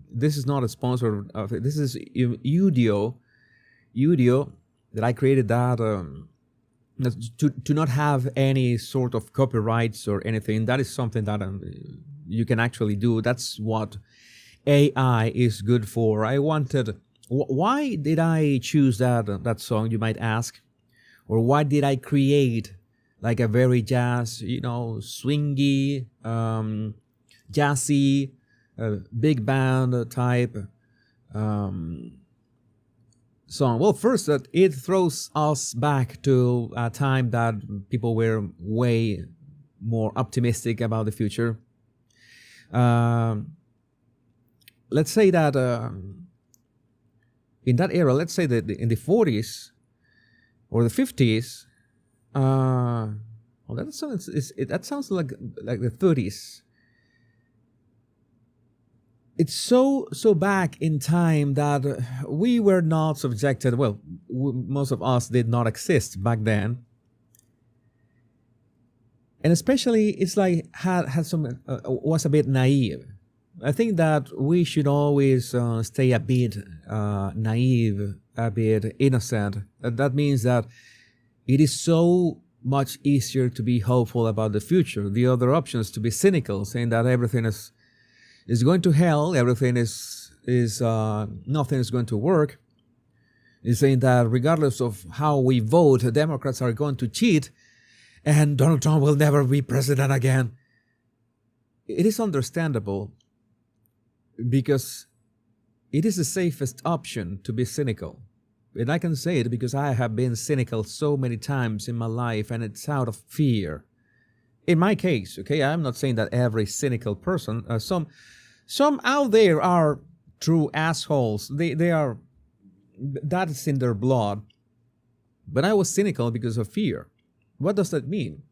This is not a sponsor of it. This is Udio that I created that to not have any sort of copyrights or anything. That is something that you can actually do. That's what AI is good for. I wanted. Why did I choose that song? You might ask, or why did I create like a very jazz, swingy, jazzy, big band type song? Well, first, that it throws us back to a time that people were way more optimistic about the future. Let's say that in that era, let's say that in the 40s or the 50s, well, that sounds like the 30s. It's so back in time that we were not subjected. Well, most of us did not exist back then, and especially it's like had some was a bit naive. I think that we should always stay a bit naive, a bit innocent. That means that it is so much easier to be hopeful about the future. The other option is to be cynical, saying that everything is going to hell, everything is nothing is going to work. Is saying that regardless of how we vote, the Democrats are going to cheat, and Donald Trump will never be president again. It is understandable, because it is the safest option to be cynical. And I can say it because I have been cynical so many times in my life, and it's out of fear. In my case, okay, I'm not saying that every cynical person, some out there are true assholes. They are, that is in their blood. But I was cynical because of fear. What does that mean?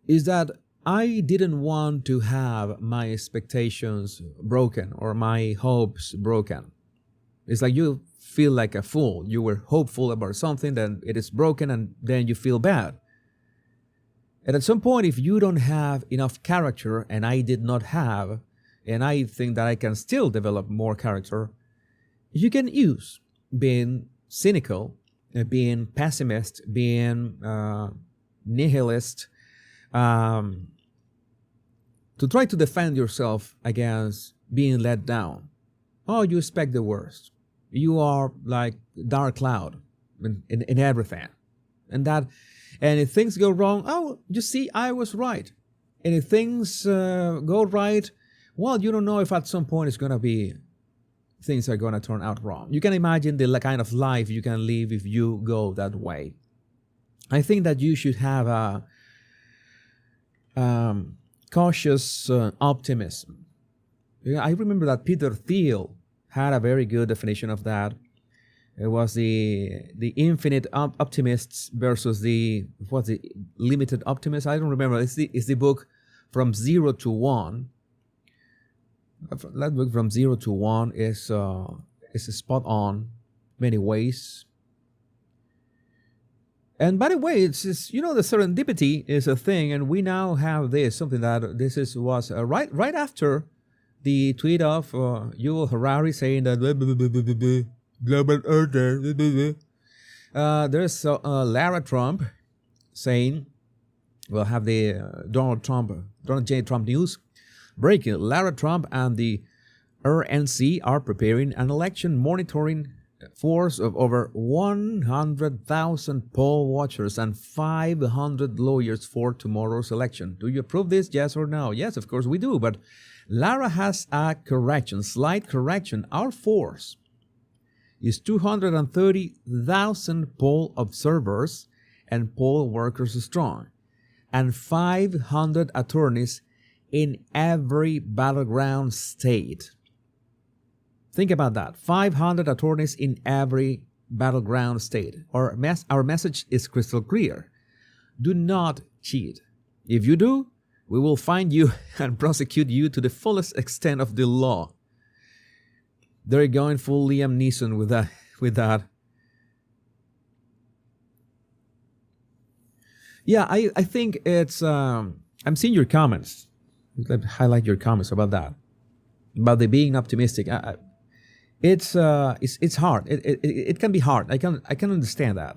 is that I didn't want to have my expectations broken or my hopes broken. It's like you feel like a fool. You were hopeful about something, then it is broken, and then you feel bad. And at some point, if you don't have enough character, and I did not have, and I think that I can still develop more character, you can use being cynical, being pessimist, being nihilist, to try to defend yourself against being let down. Oh, you expect the worst. You are like dark cloud in everything. And if things go wrong, oh, you see, I was right. And if things go right, well, you don't know if at some point things are going to turn out wrong. You can imagine the kind of life you can live if you go that way. I think that you should have a cautious optimism. I remember that Peter Thiel had a very good definition of that. It was the infinite optimists versus the limited optimists. I don't remember. It's the book From Zero to One. That book From Zero to One is spot on many ways. And by the way, it's the serendipity is a thing, and we now have something that was right after the tweet of Yuval Harari saying that global order. There's Lara Trump saying, we'll have the Donald J. Trump news breaking. Lara Trump and the RNC are preparing an election monitoring force of over 100,000 poll watchers and 500 lawyers for tomorrow's election. Do you approve this? Yes or no? Yes, of course we do. But Lara has a slight correction. Our force is 230,000 poll observers and poll workers strong, and 500 attorneys in every battleground state. Think about that. 500 attorneys in every battleground state. Our message is crystal clear. Do not cheat. If you do, we will find you and prosecute you to the fullest extent of the law. They're going full Liam Neeson with that. Yeah, I think it's... I'm seeing your comments. Let me highlight your comments about that. About the being optimistic. It's hard. It can be hard. I can understand that.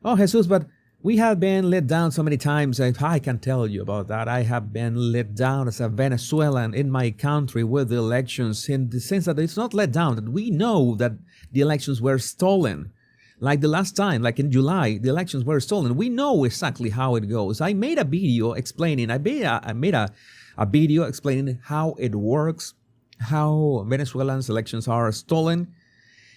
Oh, Jesus, but we have been let down so many times. I can tell you about that. I have been let down as a Venezuelan in my country with the elections, in the sense that it's not let down, that we know that the elections were stolen. Like the last time, like in July, the elections were stolen. We know exactly how it goes. I made a video explaining. I made a video explaining how it works, how Venezuelans' elections are stolen,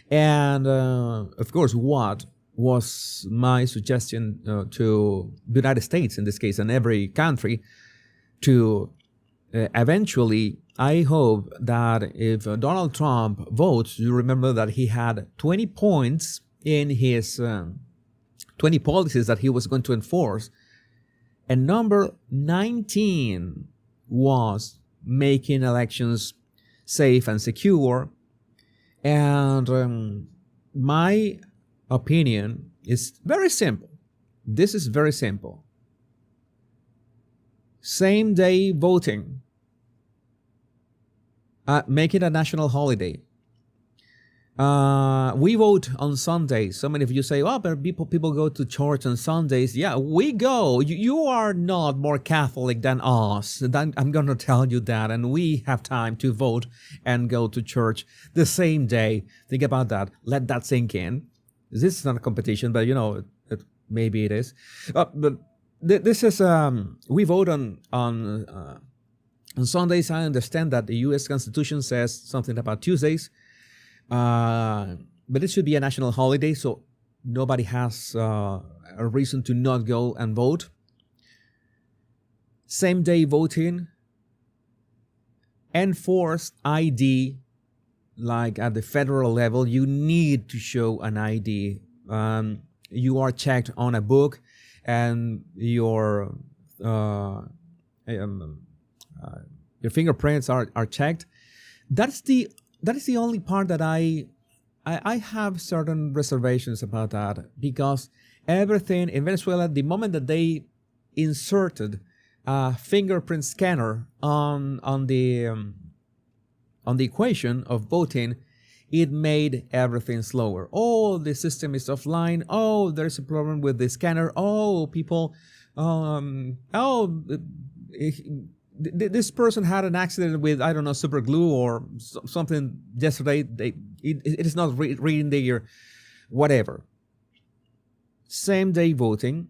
and of course, what was my suggestion to the United States, in this case, and every country, to eventually, I hope that if Donald Trump votes, you remember that he had 20 points in his 20 policies that he was going to enforce, and number 19 was making elections safe and secure. And my opinion is very simple. This is very simple. Same day voting. Make it a national holiday. We vote on Sundays. So many of you say, oh, but people go to church on Sundays. Yeah, we go. You are not more Catholic than us. I'm going to tell you that. And we have time to vote and go to church the same day. Think about that. Let that sink in. This is not a competition, but maybe it is. But this is, we vote on Sundays. I understand that the U.S. Constitution says something about Tuesdays. But it should be a national holiday, so nobody has a reason to not go and vote. Same day voting. Enforced ID, like at the federal level, you need to show an ID. You are checked on a book, and your your fingerprints are checked. That is the only part that I have certain reservations about that, because everything in Venezuela, the moment that they inserted a fingerprint scanner on the equation of voting, it made everything slower. Oh, the system is offline. Oh, there's a problem with the scanner. Oh, people, this person had an accident with, I don't know, super glue or something yesterday. It is not reading their whatever. Same day voting,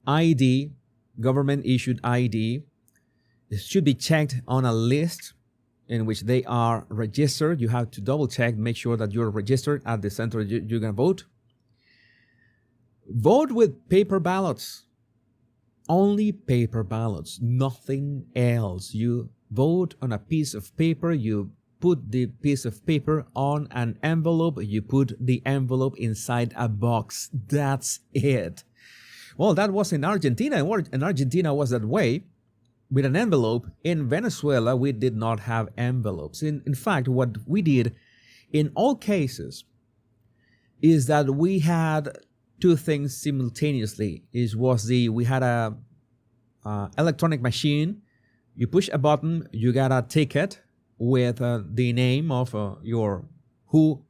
ID, government issued ID, it should be checked on a list in which they are registered. You have to double check, make sure that you're registered at the center you're going to vote. Vote with paper ballots. Only paper ballots, nothing else. You vote on a piece of paper, you put the piece of paper on an envelope, you put the envelope inside a box. That's it. Well, that was in Argentina. In Argentina was that way, with an envelope. In Venezuela, we did not have envelopes. In fact, what we did in all cases is that we had two things simultaneously. We had a electronic machine. You push a button, you got a ticket with the name of who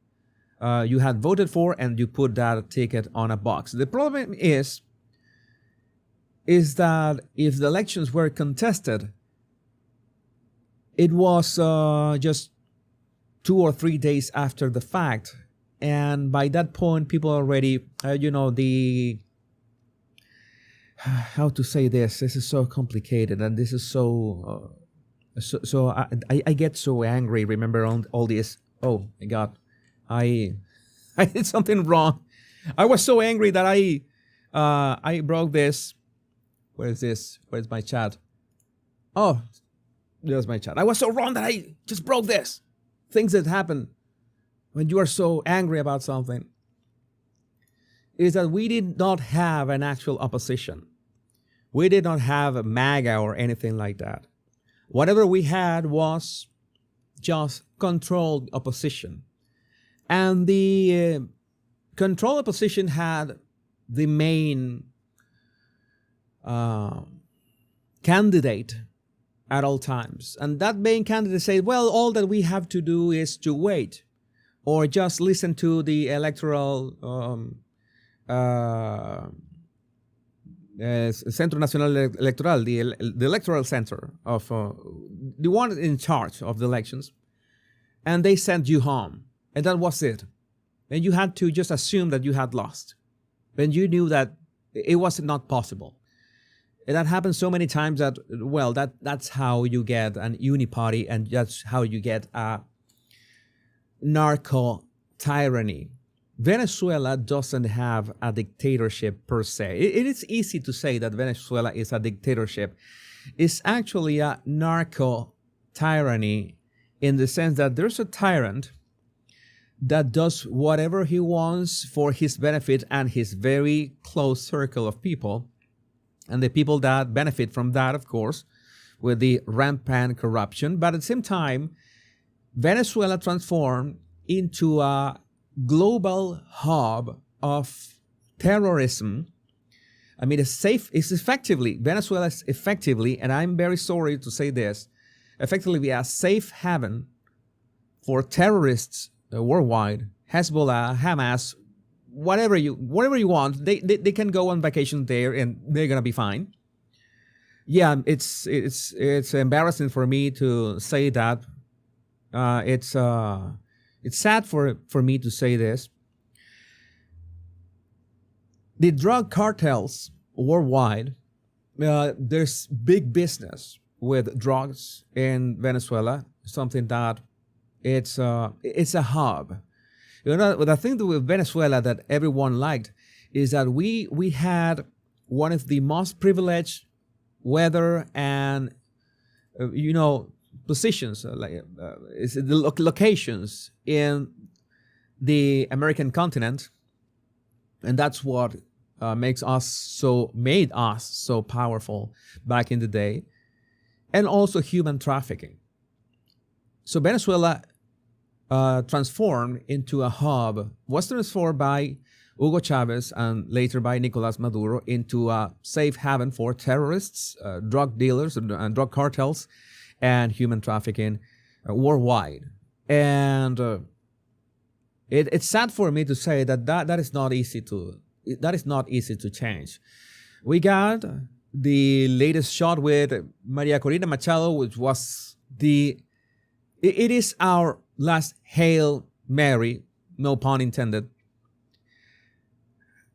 you had voted for, and you put that ticket on a box. The problem is that if the elections were contested, it was just 2 or 3 days after the fact. And by that point, people already, how to say this? This is so complicated, and this is so I get so angry. Remember all this? Oh my God, I did something wrong. I was so angry that I broke this. Where is this? Where's my chat? Oh, there's my chat. I was so wrong that I just broke this. Things that happen when you are so angry about something is that we did not have an actual opposition. We did not have a MAGA or anything like that. Whatever we had was just controlled opposition. And the controlled opposition had the main candidate at all times. And that main candidate said, well, all that we have to do is to wait, or just listen to the electoral Centro Nacional Electoral, the electoral center of the one in charge of the elections, and they sent you home, and that was it. And you had to just assume that you had lost, and you knew that it was not possible. And that happened so many times that, well, that's how you get an uniparty, and that's how you get a narco tyranny. Venezuela doesn't have a dictatorship per se. It is easy to say that Venezuela is a dictatorship. It's actually a narco tyranny, in the sense that there's a tyrant that does whatever he wants for his benefit and his very close circle of people. And the people that benefit from that, of course, with the rampant corruption. But at the same time, Venezuela transformed into a global hub of terrorism. I mean, Venezuela is effectively, and I'm very sorry to say this, effectively a safe haven for terrorists worldwide. Hezbollah, Hamas, whatever you want, they can go on vacation there and they're gonna be fine. Yeah, it's embarrassing for me to say that. It's sad for me to say this. The drug cartels worldwide, there's big business with drugs in Venezuela. Something that it's a hub. You know, the thing with Venezuela that everyone liked is that we had one of the most privileged weather and positions, locations in the American continent, and that's what made us so powerful back in the day, and also human trafficking. So Venezuela transformed into a hub, was transformed by Hugo Chavez and later by Nicolas Maduro into a safe haven for terrorists, drug dealers, and drug cartels, and human trafficking worldwide. And it's sad for me to say that is not easy to change. We got the latest shot with Maria Corina Machado, which was it is our last Hail Mary, no pun intended.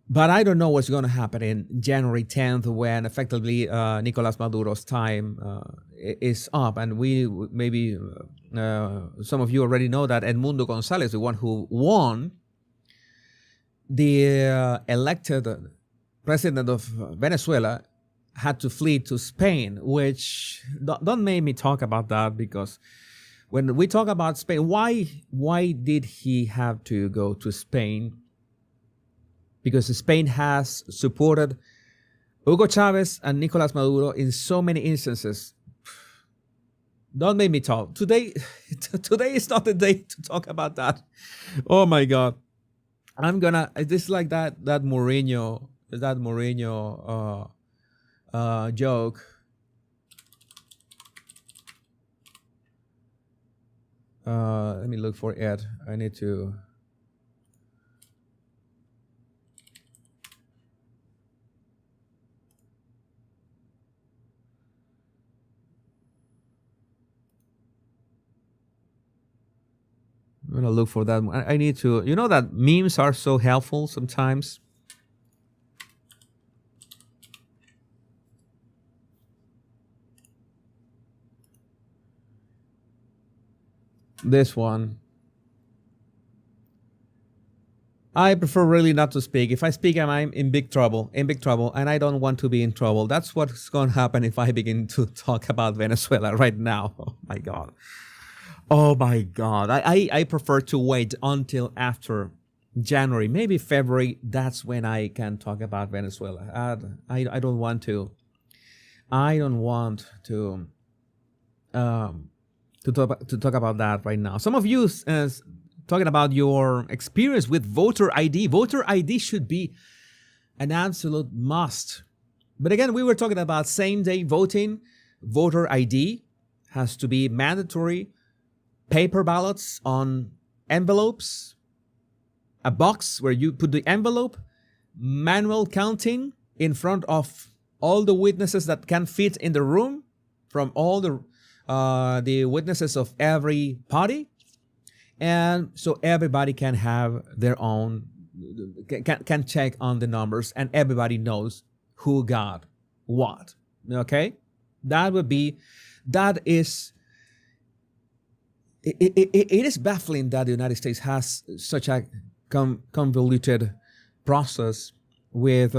But I don't know what's going to happen in January 10th when effectively Nicolas Maduro's time is up. And we maybe, some of you already know that Edmundo Gonzalez, the one who won the elected president of Venezuela, had to flee to Spain, which don't make me talk about that, because when we talk about Spain, why did he have to go to Spain? Because Spain has supported Hugo Chavez and Nicolas Maduro in so many instances. Don't make me talk. Today is not the day to talk about that. Oh my God. This is like that Mourinho joke. Let me look for it. I need to. I'm gonna look for that. I need to. You know that memes are so helpful sometimes. This one. I prefer really not to speak. If I speak, I'm in big trouble, and I don't want to be in trouble. That's what's going to happen if I begin to talk about Venezuela right now. Oh my God. Oh my God. I prefer to wait until after January, maybe February. That's when I can talk about Venezuela. I don't want to. I don't want to talk about that right now. Some of you talking about your experience with voter ID. Voter ID should be an absolute must. But again, we were talking about same-day voting. Voter ID has to be mandatory. Paper ballots on envelopes, a box where you put the envelope, manual counting in front of all the witnesses that can fit in the room from all the witnesses of every party. And so everybody can have their own, can check on the numbers, and everybody knows who got what. Okay? It is baffling that the United States has such a convoluted process with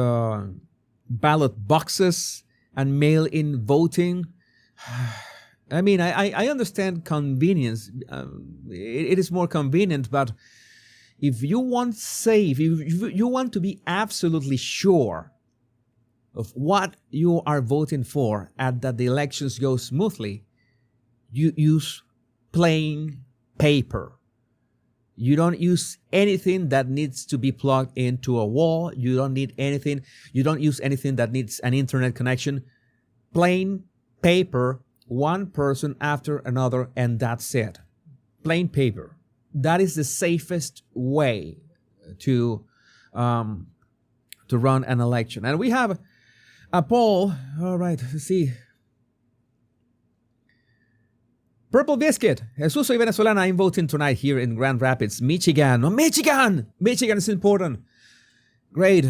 ballot boxes and mail-in voting. I mean, I understand convenience. It is more convenient, but if you want if you want to be absolutely sure of what you are voting for and that the elections go smoothly, you use plain paper. You don't use anything that needs to be plugged into a wall. You don't use anything that needs an internet connection. Plain paper, one person after another, and that's it. Plain paper. That is the safest way to run an election. And we have a poll. All right, let's see. Purple Biscuit. Jesus, soy venezolana. I'm voting tonight here in Grand Rapids, Michigan. Oh, Michigan! Michigan is important. Great.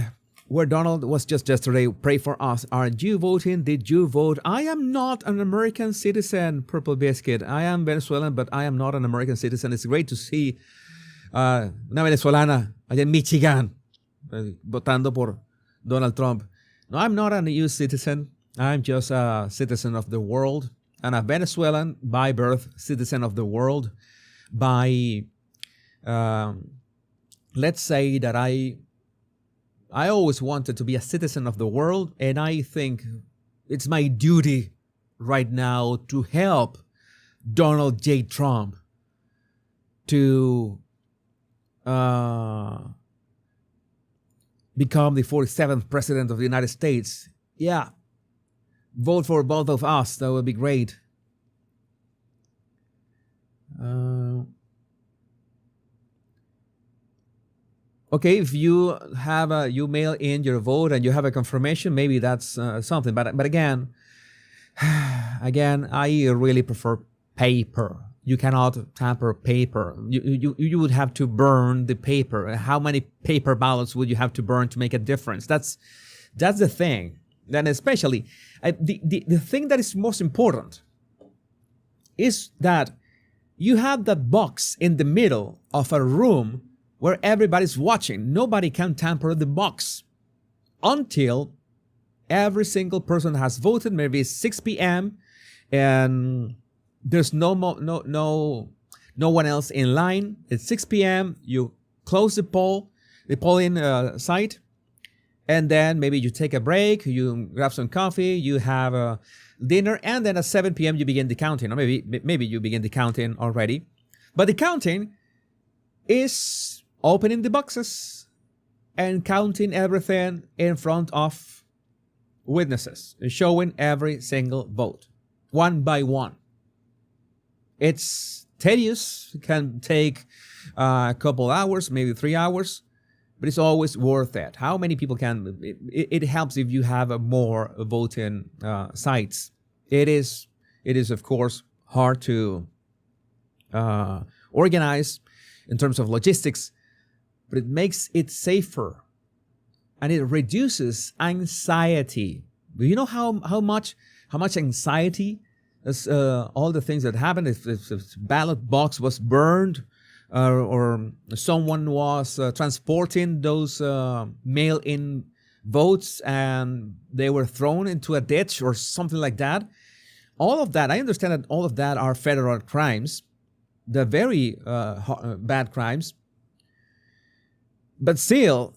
Where Donald was just yesterday. Pray for us. Are you voting? Did you vote? I am not an American citizen, Purple Biscuit. I am Venezuelan, but I am not an American citizen. It's great to see una venezolana allá en Michigan votando por Donald Trump. No, I'm not a EU citizen. I'm just a citizen of the world. And a Venezuelan by birth, citizen of the world. By, let's say that I I always wanted to be a citizen of the world, and I think it's my duty right now to help Donald J. Trump to become the 47th president of the United States. Yeah, vote for both of us. That would be great. Okay, if you have you mail in your vote and you have a confirmation, maybe that's something. But again, I really prefer paper. You cannot tamper paper. You would have to burn the paper. How many paper ballots would you have to burn to make a difference? That's the thing. Then especially the thing that is most important is that you have that box in the middle of a room where everybody's watching. Nobody can tamper the box until every single person has voted. Maybe it's 6 p.m. and there's no one else in line. It's 6 p.m. You close the polling site, and then maybe you take a break, you grab some coffee, you have a dinner, and then at 7 p.m. you begin the counting. Or maybe you begin the counting already. But the counting is opening the boxes and counting everything in front of witnesses, showing every single vote, one by one. It's tedious. It can take a couple hours, maybe 3 hours, but it's always worth it. How many people can? It helps if you have more voting sites. It is of course hard to organize in terms of logistics, but it makes it safer and it reduces anxiety. Do you know how much anxiety? All the things that happened, if ballot box was burned or someone was transporting those mail-in votes and they were thrown into a ditch or something like that. All of that, I understand that all of that are federal crimes. They're very bad crimes. But still,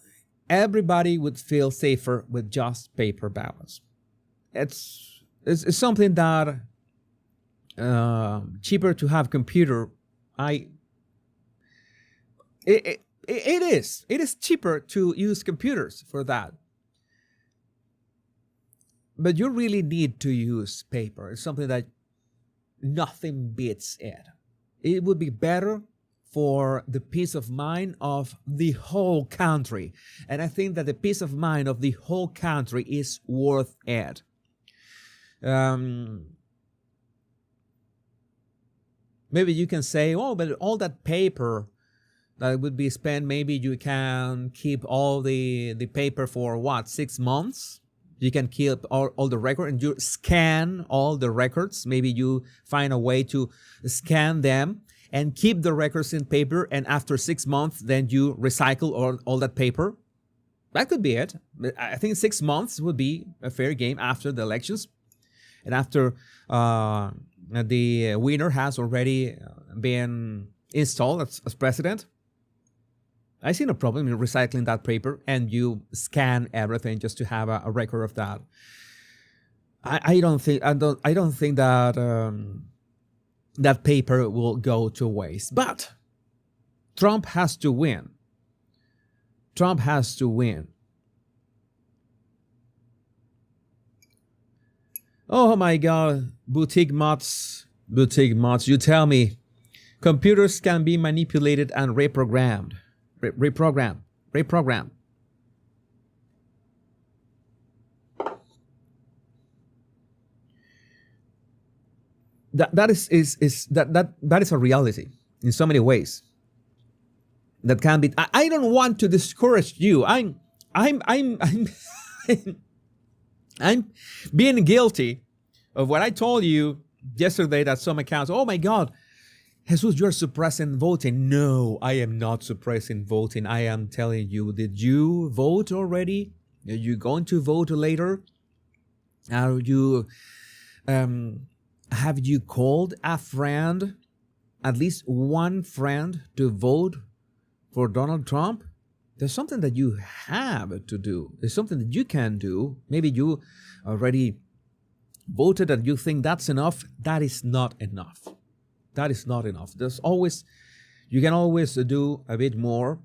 everybody would feel safer with just paper ballots. It's something that cheaper to have computer. It is cheaper to use computers for that, but you really need to use paper. It's something that nothing beats it. It would be better for the peace of mind of the whole country, and I think that the peace of mind of the whole country is worth it. Maybe you can say, oh, but all that paper that would be spent, maybe you can keep all the paper for what, 6 months? You can keep all the record and you scan all the records. Maybe you find a way to scan them and keep the records in paper, and after 6 months, then you recycle all that paper. That could be it. I think 6 months would be a fair game after the elections. And after the winner has already been installed as president, I see no problem in recycling that paper and you scan everything just to have a record of that. I don't think that that paper will go to waste. But Trump has to win. Trump has to win. Oh my God, boutique mods, you tell me, computers can be manipulated and reprogrammed. Reprogram. That is a reality in so many ways. That can be. I don't want to discourage you. I'm being guilty of what I told you yesterday that some accounts, oh my God, Jesus, you're suppressing voting. No, I am not suppressing voting. I am telling you, did you vote already? Are you going to vote later? Are you, have you called a friend, at least one friend, to vote for Donald Trump? There's something that you have to do. There's something that you can do. Maybe you already voted and you think that's enough. That is not enough. That is not enough. You can always do a bit more.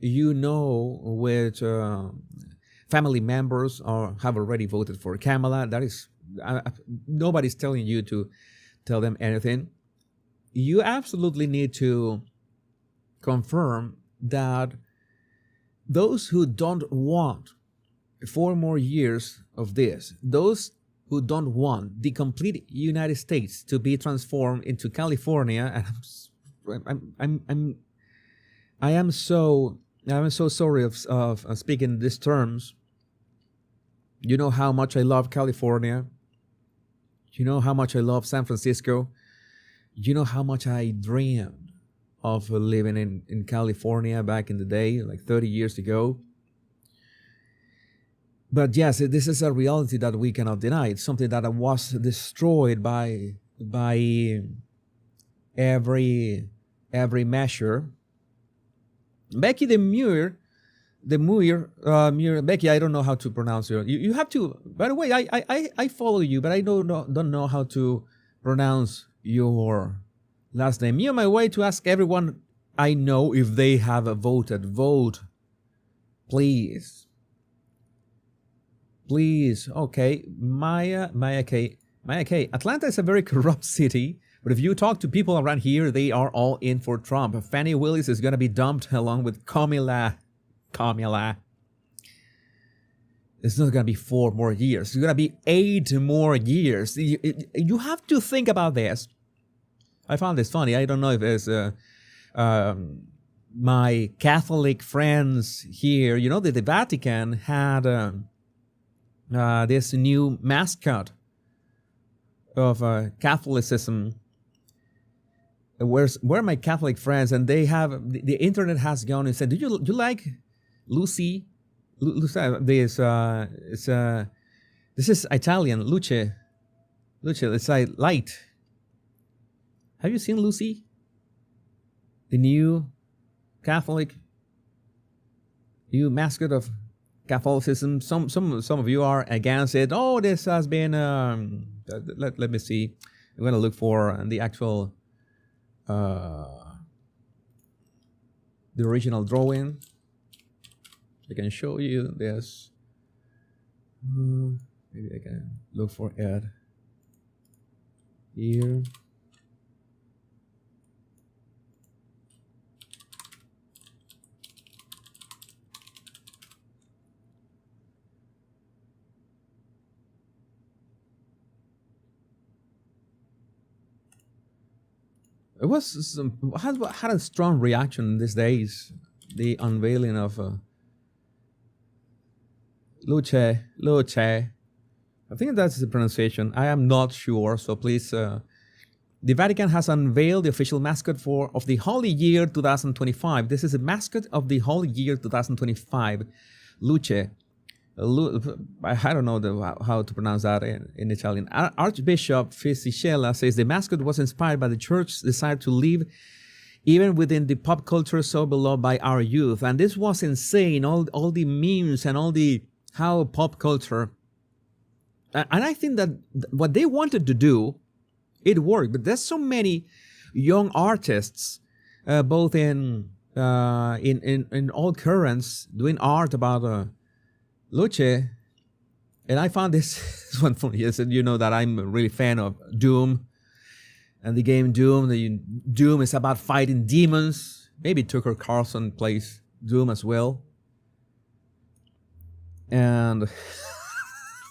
Which family members have already voted for Kamala. That is, nobody's telling you to tell them anything. You absolutely need to confirm that those who don't want 4 more years of this, those who don't want the complete United States to be transformed into California, and I am so sorry of speaking these terms. You know how much I love California. You know how much I love San Francisco. You know how much I dreamed of living in California back in the day, like 30 years ago. But yes, this is a reality that we cannot deny. It's something that was destroyed by every measure. Becky the Muir, Becky, I don't know how to pronounce your. You have to. By the way, I follow you, but I don't know how to pronounce your last name. Me on my way to ask everyone I know if they have voted. Vote, please. Please. Okay, Maya K. Atlanta is a very corrupt city. But if you talk to people around here, they are all in for Trump. Fannie Willis is going to be dumped along with Kamala. It's not going to be 4 more years. It's going to be 8 more years. You have to think about this. I found this funny. I don't know if it's my Catholic friends here. You know that the Vatican had this new mascot of Catholicism. Where are my Catholic friends? And they have the internet has gone and said, "Do you like Lucy? This is Italian. Luce. It's like light. Have you seen Lucy? The new Catholic, new mascot of Catholicism. Some of you are against it. Oh, this has been. Let me see. I'm going to look for the actual. The original drawing. I can show you this. Maybe I can look for it here. It was had a strong reaction these days. The unveiling of Luce. I think that's the pronunciation. I am not sure, so please. The Vatican has unveiled the official mascot of the Holy Year 2025. This is a mascot of the Holy Year 2025, Luce. I don't know how to pronounce that in Italian. Archbishop Fisichella says the mascot was inspired by the church's desire to live even within the pop culture so beloved by our youth. And this was insane, all the memes and all the how pop culture. And I think that what they wanted to do, it worked. But there's so many young artists, both in all currents, doing art about Luce, and I found this one funny. Yes, and you know that I'm a really fan of Doom, and the game Doom. Doom is about fighting demons. Maybe Tucker Carlson plays Doom as well. And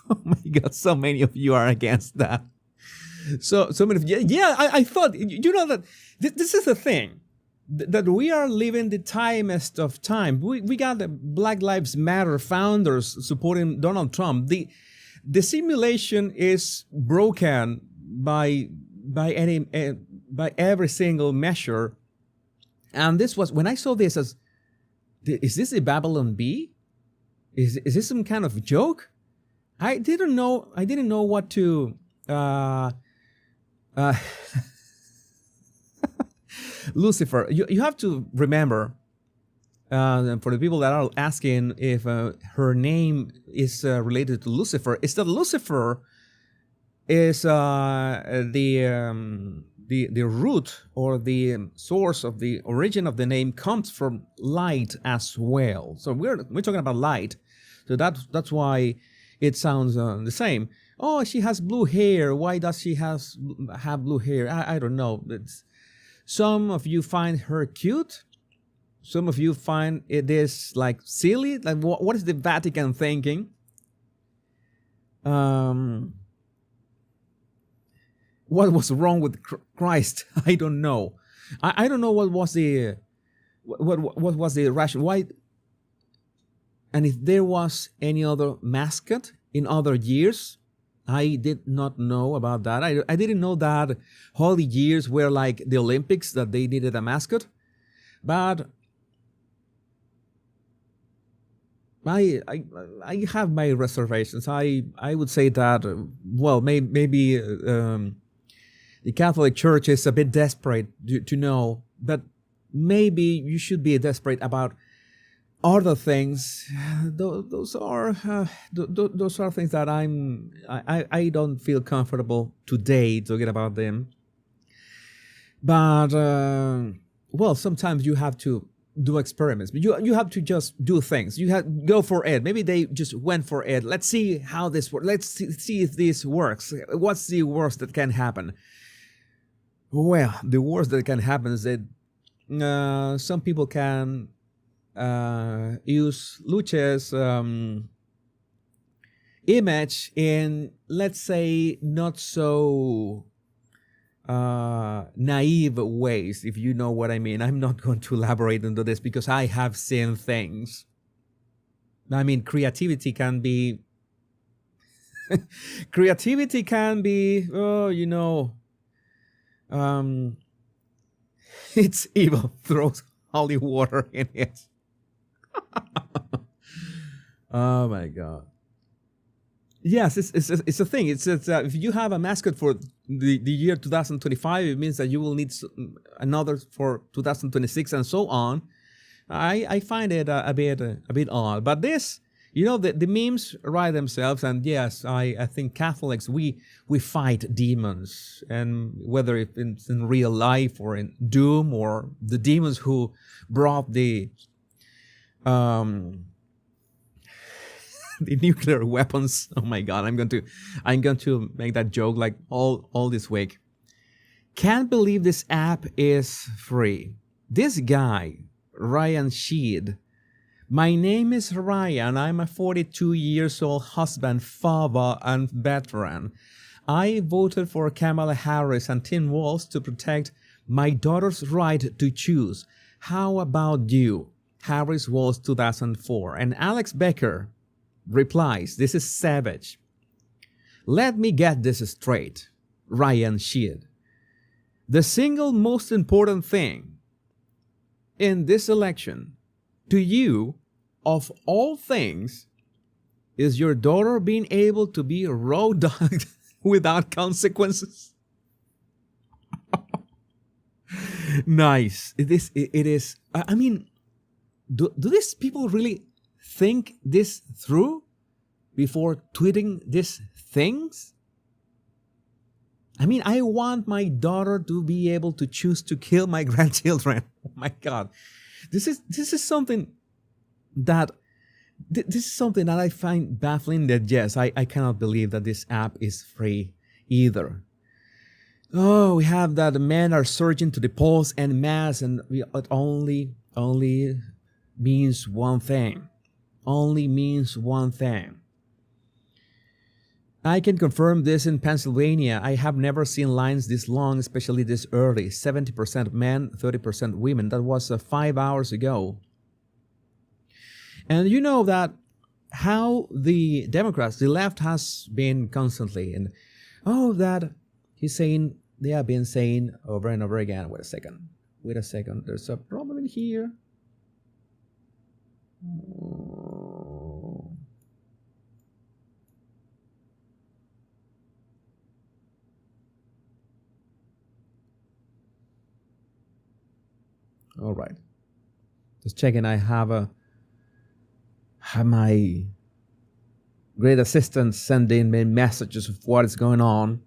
oh my God, so many of you are against that. So many of you, I thought you know that this is the thing. That we are living the timest of time. We got the Black Lives Matter founders supporting Donald Trump. The simulation is broken by every single measure. And this was when I saw this as, is this a Babylon Bee? Is this some kind of joke? I didn't know what to. Lucifer, you have to remember, For the people that are asking if her name is related to Lucifer, is that Lucifer is the root or the source of the origin of the name comes from light as well. So we're talking about light. So that's why it sounds the same. Oh, she has blue hair. Why does she have blue hair? I don't know. Some of you find her cute. Some of you find it is like silly. Like what is the Vatican thinking? What was wrong with Christ? I don't know. I don't know what was the rationale. Why? And if there was any other mascot in other years, I did not know about that. I didn't know that holy years were like the Olympics, that they needed a mascot. But I have my reservations. I would say that maybe the Catholic Church is a bit desperate to know, but maybe you should be desperate about other things. Those are things that I don't feel comfortable today talking about them. But sometimes you have to do experiments, but you have to just do things. You have go for it. Maybe they just went for it. Let's see how this works. Let's see if this works. What's the worst that can happen? Well, the worst that can happen is that some people can use Luce's image in, let's say, not so naive ways, if you know what I mean. I'm not going to elaborate into this because I have seen things. I mean, creativity can be it's evil, throws holy water in it. Oh my God. Yes, it's a thing. It's if you have a mascot for the year 2025, it means that you will need another for 2026 and so on. I find it a bit odd. But this, the memes write themselves, and yes, I think Catholics we fight demons, and whether it's in real life or in Doom, or the demons who brought the the nuclear weapons. Oh my God, I'm going to make that joke like all this week. Can't believe this app is free. This guy, Ryan Sheed. My name is Ryan. I'm a 42 years old husband, father, and veteran. I voted for Kamala Harris and Tim Walz to protect my daughter's right to choose. How about you? Harris Walz 2004. And Alex Becker replies, this is savage. Let me get this straight, Ryan Sheed. The single most important thing in this election to you, of all things, is your daughter being able to be road dogged without consequences. Nice. It is. I mean, do these people really think this through before tweeting these things? I mean, I want my daughter to be able to choose to kill my grandchildren. Oh my God. This is something that I find baffling, that yes, I cannot believe that this app is free either. Oh, we have that men are surging to the polls en masse, and it only means one thing. Only means one thing. I can confirm this in Pennsylvania. I have never seen lines this long, especially this early. 70% men, 30% women. That was 5 hours ago. And you know that how the Democrats, the left has been constantly, and that they have been saying over and over again. Wait a second. There's a problem in here. All right. Just checking. I have my great assistant sending me messages of what is going on.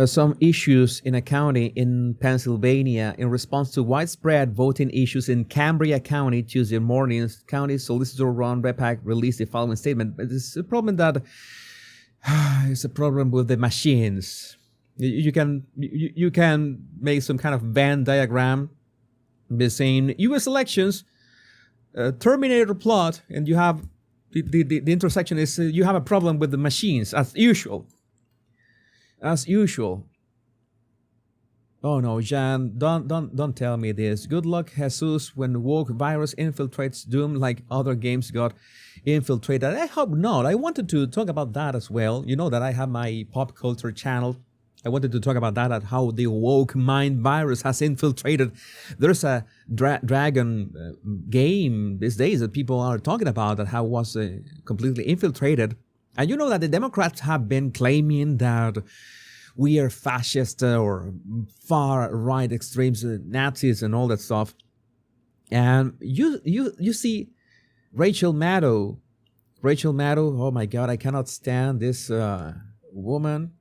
Some issues in a county in Pennsylvania in response to widespread voting issues in Cambria County Tuesday morning. County Solicitor Ron Repack released the following statement. It's a problem that it's a problem with the machines. You can make some kind of Venn diagram by saying U.S. elections, Terminator plot, and you have the intersection is you have a problem with the machines as usual. As usual. Oh no, Jan, don't tell me this. Good luck, Jesus, when woke virus infiltrates Doom like other games got infiltrated. I hope not. I wanted to talk about that as well. You know that I have my pop culture channel. I wanted to talk about that, at how the woke mind virus has infiltrated. There's a dragon game these days that people are talking about that how was completely infiltrated. And you know that the Democrats have been claiming that we are fascist or far-right extremes, Nazis and all that stuff. And you see Rachel Maddow, oh my God, I cannot stand this woman.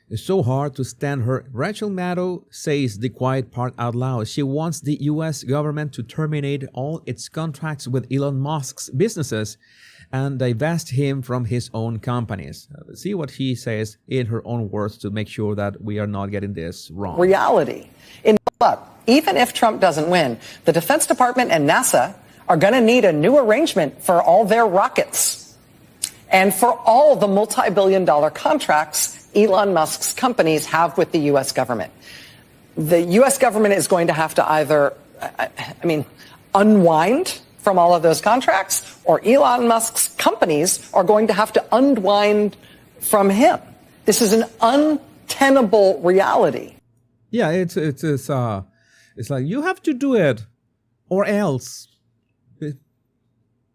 It's so hard to stand her. Rachel Maddow says the quiet part out loud. She wants the U.S. government to terminate all its contracts with Elon Musk's businesses and divest him from his own companies. Let's see what he says in her own words to make sure that we are not getting this wrong. Reality. Even if Trump doesn't win, the Defense Department and NASA are going to need a new arrangement for all their rockets and for all the multi-billion-dollar contracts Elon Musk's companies have with the U.S. government. The U.S. government is going to have to either, unwind from all of those contracts, or Elon Musk's companies are going to have to unwind from him. This is an untenable reality. Yeah, it's like you have to do it, or else.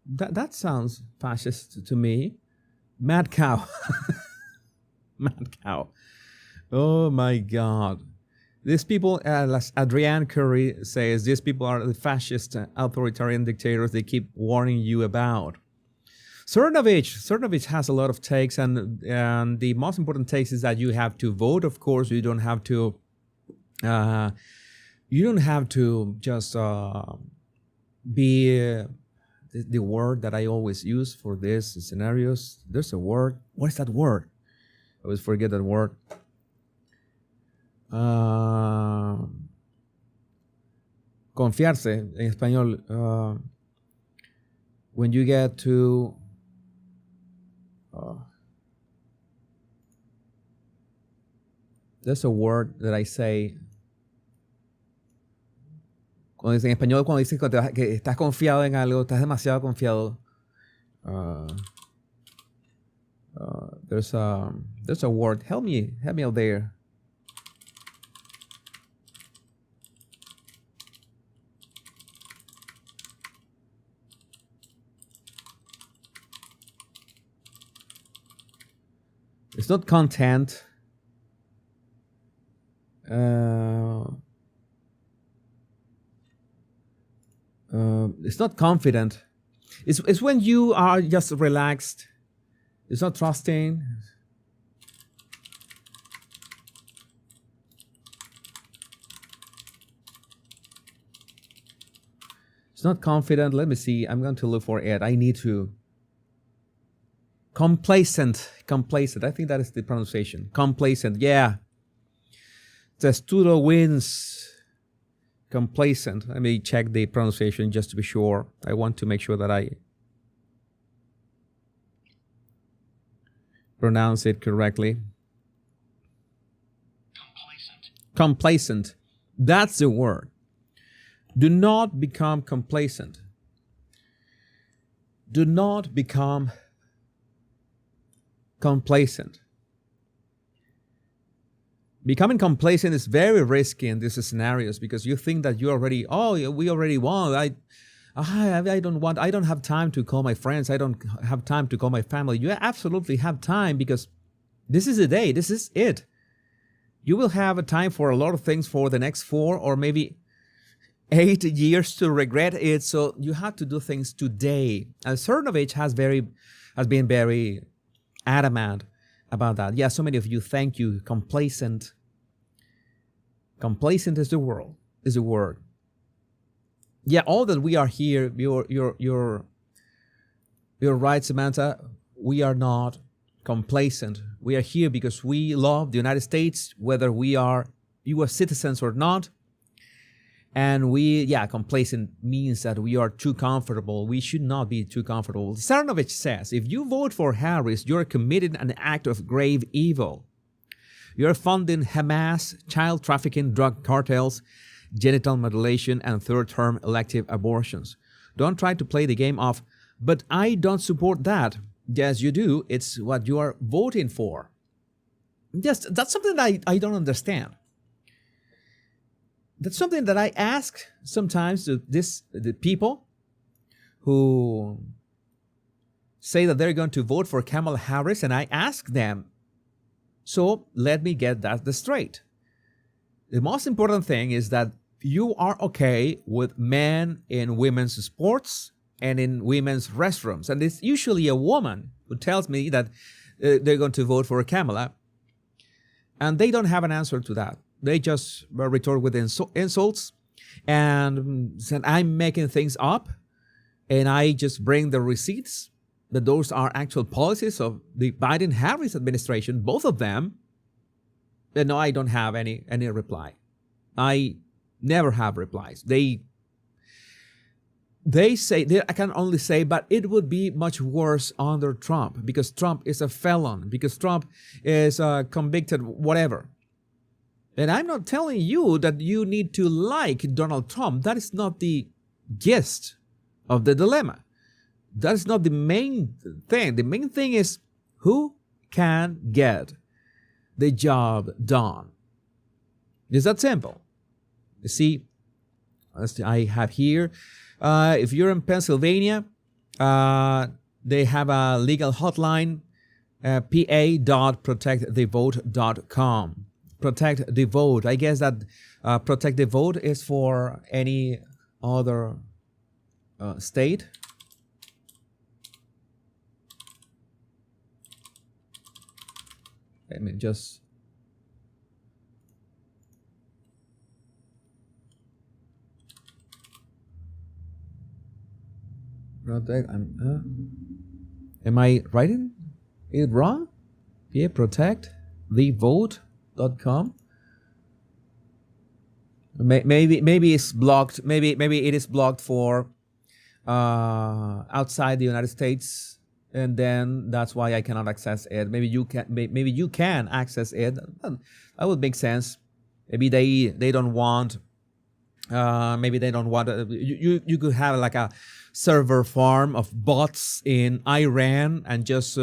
That sounds fascist to me. Mad cow. Mad cow. Oh my God. These people, as Adrienne Curry says, these people are the fascist, authoritarian dictators they keep warning you about. Cernovich has a lot of takes, and the most important takes is that you have to vote. Of course, you don't have to. You don't have to just be the word that I always use for these scenarios. There's a word. What is that word? I always forget that word. Confiarse en español. When you get to there's a word that I say. Cuando dice en español, cuando dices que estás confiado en algo, estás demasiado confiado. There's a word. Help me out there. It's not content. It's not confident. It's when you are just relaxed. It's not trusting. It's not confident. Let me see. I'm going to look for it. I need to. Complacent. I think that is the pronunciation. Complacent. Yeah. Testudo wins. Complacent. Let me check the pronunciation just to be sure. I want to make sure that I pronounce it correctly. Complacent. That's the word. Do not become complacent. Do not become complacent. Becoming complacent is very risky in these scenarios because you think that we already won. I don't have time to call my friends. I don't have time to call my family. You absolutely have time because This is the day. This is it. You will have a time for a lot of things for the next 4 or maybe 8 years to regret it. So you have to do things today. And Cernovich has been very adamant about that. Yeah, so many of you, thank you. Complacent. Complacent is the word. Yeah, all that we are here, you're right, Samantha. We are not complacent. We are here because we love the United States, whether we are U.S. citizens or not. And complacent means that we are too comfortable. We should not be too comfortable. Cernovich says, if you vote for Harris, you're committing an act of grave evil. You're funding Hamas, child trafficking, drug cartels, genital mutilation, and third-term elective abortions. Don't try to play the game of, but I don't support that. Yes, you do. It's what you are voting for. Yes, that's something that I don't understand. That's something that I ask sometimes to the people who say that they're going to vote for Kamala Harris, and I ask them, so let me get that straight. The most important thing is that you are okay with men in women's sports and in women's restrooms. And it's usually a woman who tells me that they're going to vote for Kamala. And they don't have an answer to that. They just retort with insults and said, I'm making things up. And I just bring the receipts that those are actual policies of the Biden-Harris administration, both of them. And no, I don't have any reply. I never have replies. They say, I can only say, but it would be much worse under Trump because Trump is a felon, because Trump is convicted, whatever. And I'm not telling you that you need to like Donald Trump. That is not the gist of the dilemma. That is not the main thing. The main thing is who can get the job done. It's that simple. You see, I have here, if you're in Pennsylvania, they have a legal hotline, pa.protectthevote.com. Protect the vote. I guess that protect the vote is for any other state. Let me just protect. Am I writing it wrong? Yeah, protectthevote.com. Maybe it's blocked. Maybe it is blocked for outside the United States, and then that's why I cannot access it. Maybe you can access it. That would make sense. Maybe they don't want. Maybe they don't want. You could have like a server farm of bots in Iran and just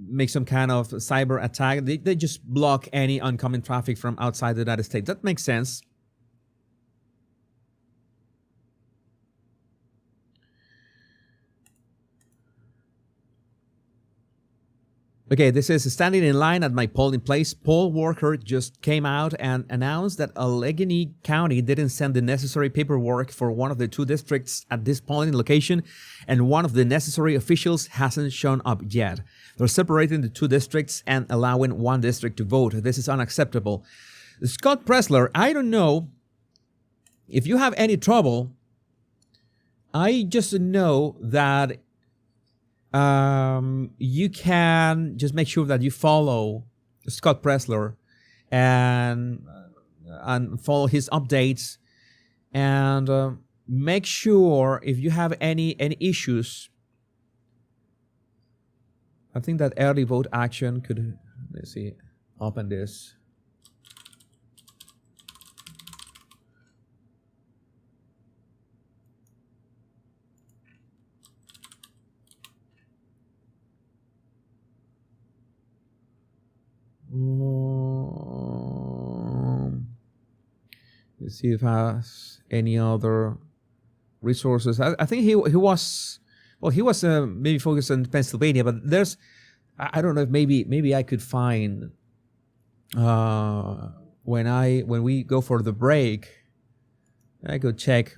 make some kind of cyber attack. They just block any oncoming traffic from outside the United States. That makes sense. Okay, this is standing in line at my polling place. Poll worker just came out and announced that Allegheny County didn't send the necessary paperwork for one of the 2 districts at this polling location, and one of the necessary officials hasn't shown up yet. They're separating the 2 districts and allowing 1 district to vote. This is unacceptable. Scott Pressler, I don't know if you have any trouble. I just know that you can just make sure that you follow Scott Pressler and follow his updates, and make sure if you have any issues. I think that early vote action could, let's see, open this. Let's see if it has any other resources. I think he was maybe focused on Pennsylvania, but there's I don't know if maybe I could find when we go for the break, I could check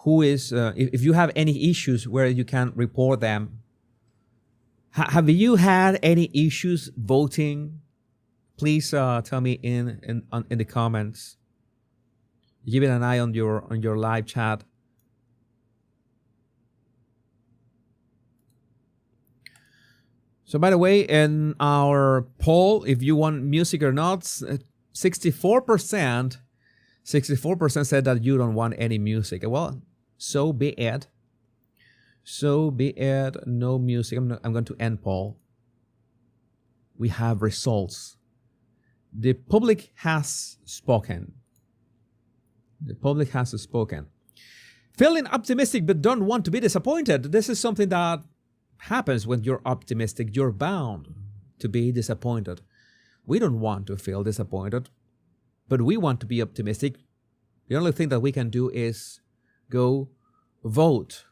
who is if you have any issues where you can report them. Have you had any issues voting? Please tell me in the comments. Give it an eye on your live chat. So by the way, in our poll, if you want music or not, 64% said that you don't want any music. Well, so be it. So be it. No music. I'm going to end poll. We have results. The public has spoken. The public has spoken. Feeling optimistic but don't want to be disappointed. This is something that happens when you're optimistic. You're bound to be disappointed. We don't want to feel disappointed, but we want to be optimistic. The only thing that we can do is go vote.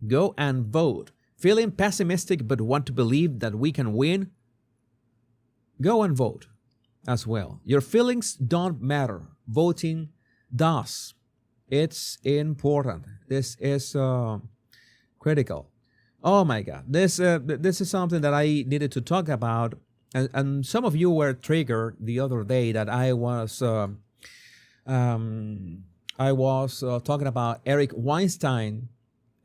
Go and vote. Feeling pessimistic but want to believe that we can win? Go and vote as well. Your feelings don't matter. Voting does. It's important. This is critical. Oh my God. This is something that I needed to talk about. And some of you were triggered the other day that I was talking about Eric Weinstein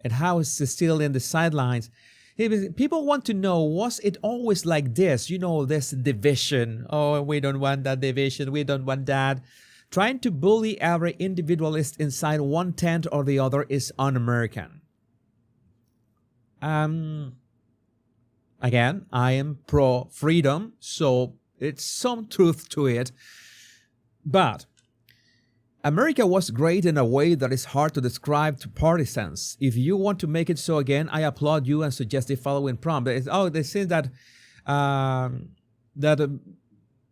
and how he's still in the sidelines. People want to know, was it always like this? You know, this division. Oh, we don't want that division. We don't want that. Trying to bully every individualist inside one tent or the other is un-American. Again, I am pro-freedom, so it's some truth to it. But America was great in a way that is hard to describe to partisans. If you want to make it so again, I applaud you and suggest the following prompt. They say that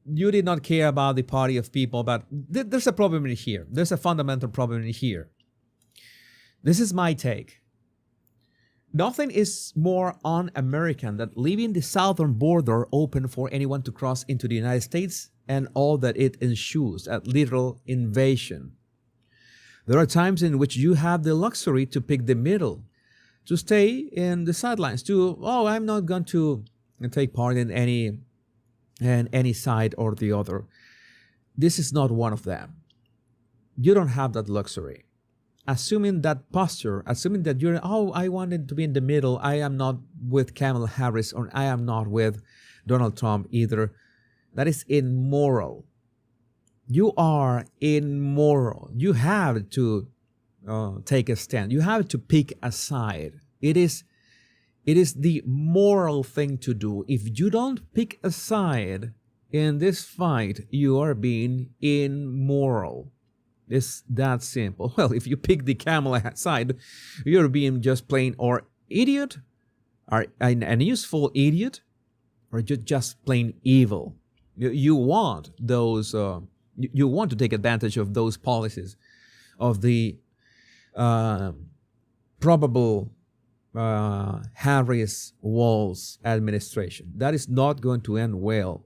you did not care about the party of people, but there's a problem in here. There's a fundamental problem in here. This is my take. Nothing is more un-American than leaving the southern border open for anyone to cross into the United States and all that it ensures, a literal invasion. There are times in which you have the luxury to pick the middle, to stay in the sidelines, I'm not going to take part in any side or the other. This is not one of them. You don't have that luxury. Assuming that posture, assuming that I wanted to be in the middle, I am not with Kamala Harris or I am not with Donald Trump either, that is immoral. You are immoral. You have to take a stand. You have to pick a side. It is the moral thing to do. If you don't pick a side in this fight, you are being immoral. It's that simple. Well, if you pick the Kamala side, you're being just plain or idiot, or an useful idiot, or just plain evil. You want those. You want to take advantage of those policies, of the probable Harris-Walz administration. That is not going to end well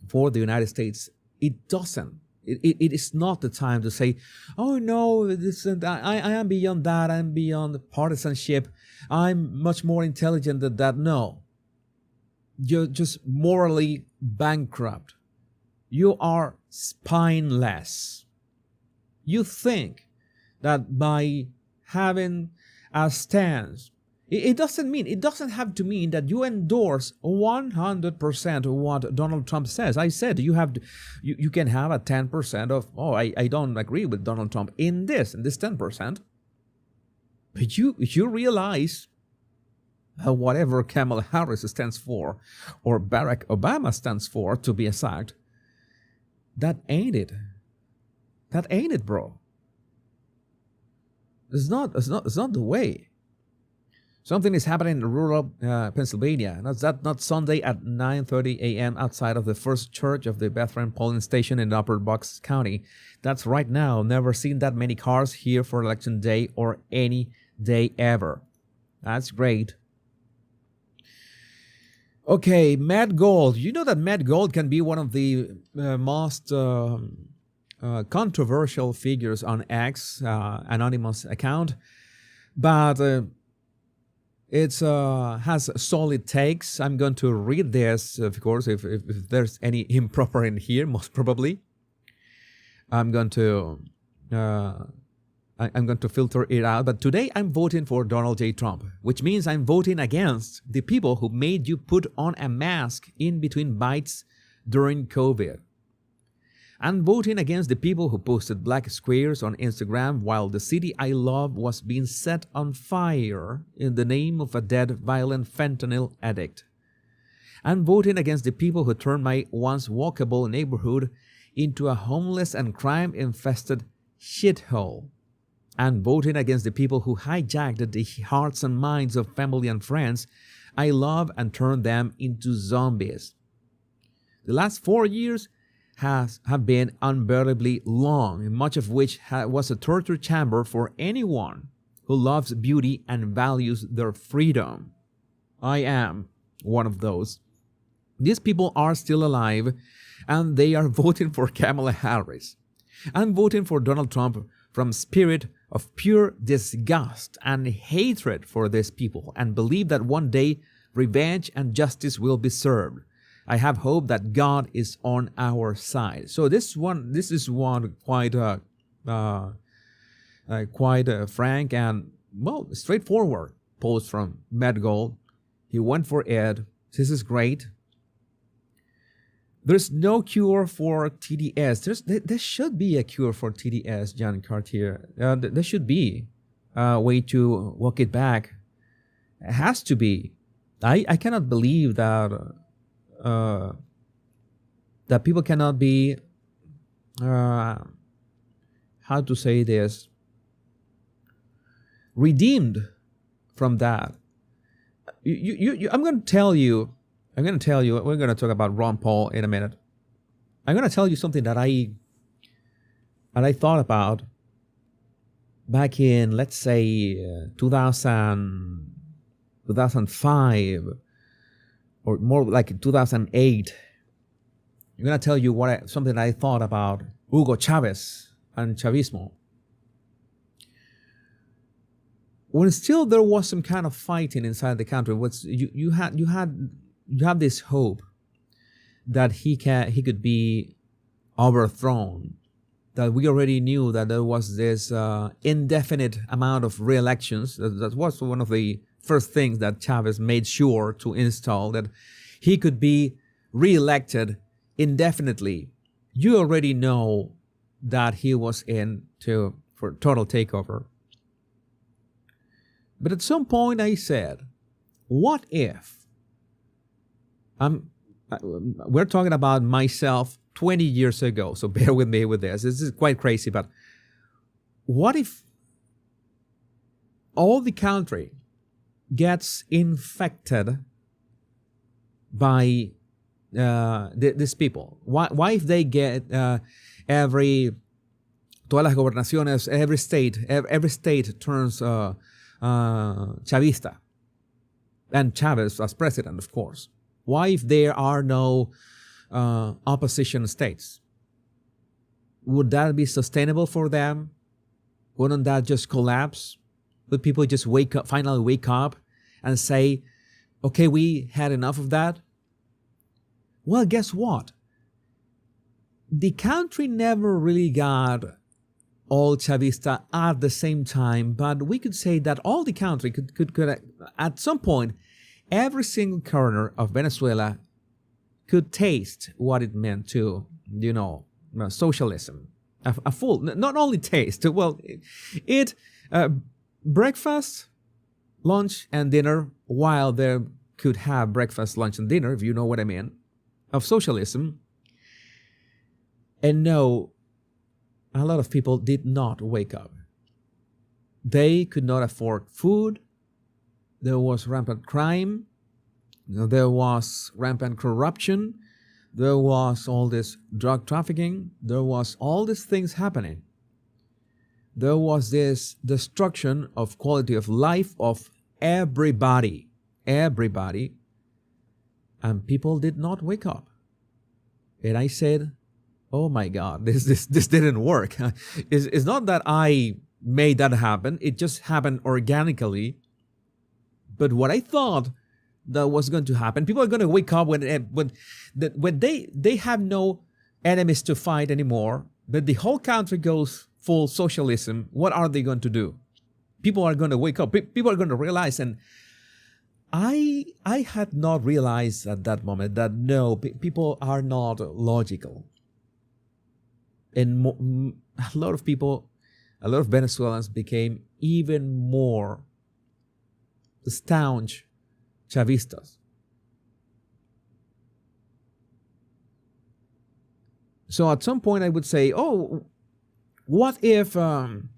for the United States. It doesn't. It is not the time to say, oh no, I am beyond that. I'm beyond partisanship. I'm much more intelligent than that. No. You're just morally bankrupt. You are spineless. You think that by having a stance, it doesn't have to mean that you endorse 100% of what Donald Trump says. I said you can have a 10% of, I don't agree with Donald Trump in this 10%. But you realize whatever Kamala Harris stands for, or Barack Obama stands for, to be exact, that ain't it. That ain't it, bro. It's not the way. Something is happening in rural Pennsylvania. Not Sunday at 9:30 a.m. outside of the First Church of the Bethlehem polling station in Upper Bucks County. That's right now. Never seen that many cars here for election day or any day ever. That's great. Okay, Matt Gold. You know that Matt Gold can be one of the most controversial figures on X, anonymous account, but it has solid takes. I'm going to read this, of course, if there's any improper in here, most probably. I'm going to filter it out. But today I'm voting for Donald J. Trump, which means I'm voting against the people who made you put on a mask in between bites during COVID. I'm voting against the people who posted black squares on Instagram while the city I love was being set on fire in the name of a dead, violent fentanyl addict. I'm voting against the people who turned my once walkable neighborhood into a homeless and crime-infested shithole. And voting against the people who hijacked the hearts and minds of family and friends I love and turned them into zombies. The last 4 years have been unbearably long, much of which was a torture chamber for anyone who loves beauty and values their freedom. I am one of those. These people are still alive, and they are voting for Kamala Harris. I'm voting for Donald Trump from spirit of pure disgust and hatred for these people, and believe that one day revenge and justice will be served. I have hope that God is on our side. So this is one quite frank and straightforward post from Matt Gold. He went for it. This is great. There's no cure for TDS. There should be a cure for TDS, John Cartier. There should be a way to walk it back. It has to be. I cannot believe that that people cannot be how to say this, redeemed from that. I'm going to tell you. We're going to talk about Ron Paul in a minute. I'm going to tell you something that I thought about back in, let's say, 2005, or more like 2008. I'm going to tell you something I thought about Hugo Chavez and Chavismo. When still there was some kind of fighting inside the country, you have this hope that he could be overthrown, that we already knew that there was this indefinite amount of re-elections. That was one of the first things that Chavez made sure to install, that he could be re-elected indefinitely. You already know that he was for total takeover. But at some point I said, what if we're talking about myself 20 years ago, so bear with me with this. This is quite crazy, but what if all the country gets infected by these people? Why if they get todas las gobernaciones, every state turns Chavista, and Chavez as president, of course. Why if there are no opposition states? Would that be sustainable for them? Wouldn't that just collapse? Would people just finally wake up and say, okay, we had enough of that? Well, guess what? The country never really got all Chavista at the same time, but we could say that all the country could at some point, every single corner of Venezuela could taste what it meant to, socialism. A full, not only taste, well, breakfast, lunch, and dinner, while they could have breakfast, lunch, and dinner, if you know what I mean, of socialism. And no, a lot of people did not wake up. They could not afford food. There was rampant crime. There was rampant corruption. There was all this drug trafficking. There was all these things happening. There was this destruction of quality of life of everybody. Everybody. and people did not wake up. And I said, oh my God, this didn't work. It's not that I made that happen. It just happened organically. But what I thought that was going to happen, people are going to wake up when they have no enemies to fight anymore, but the whole country goes full socialism. What are they going to do? People are going to wake up. People are going to realize. And I had not realized at that moment that no, people are not logical. And a lot of people, a lot of Venezuelans became even more staunch Chavistas. So at some point I would say, oh, what if one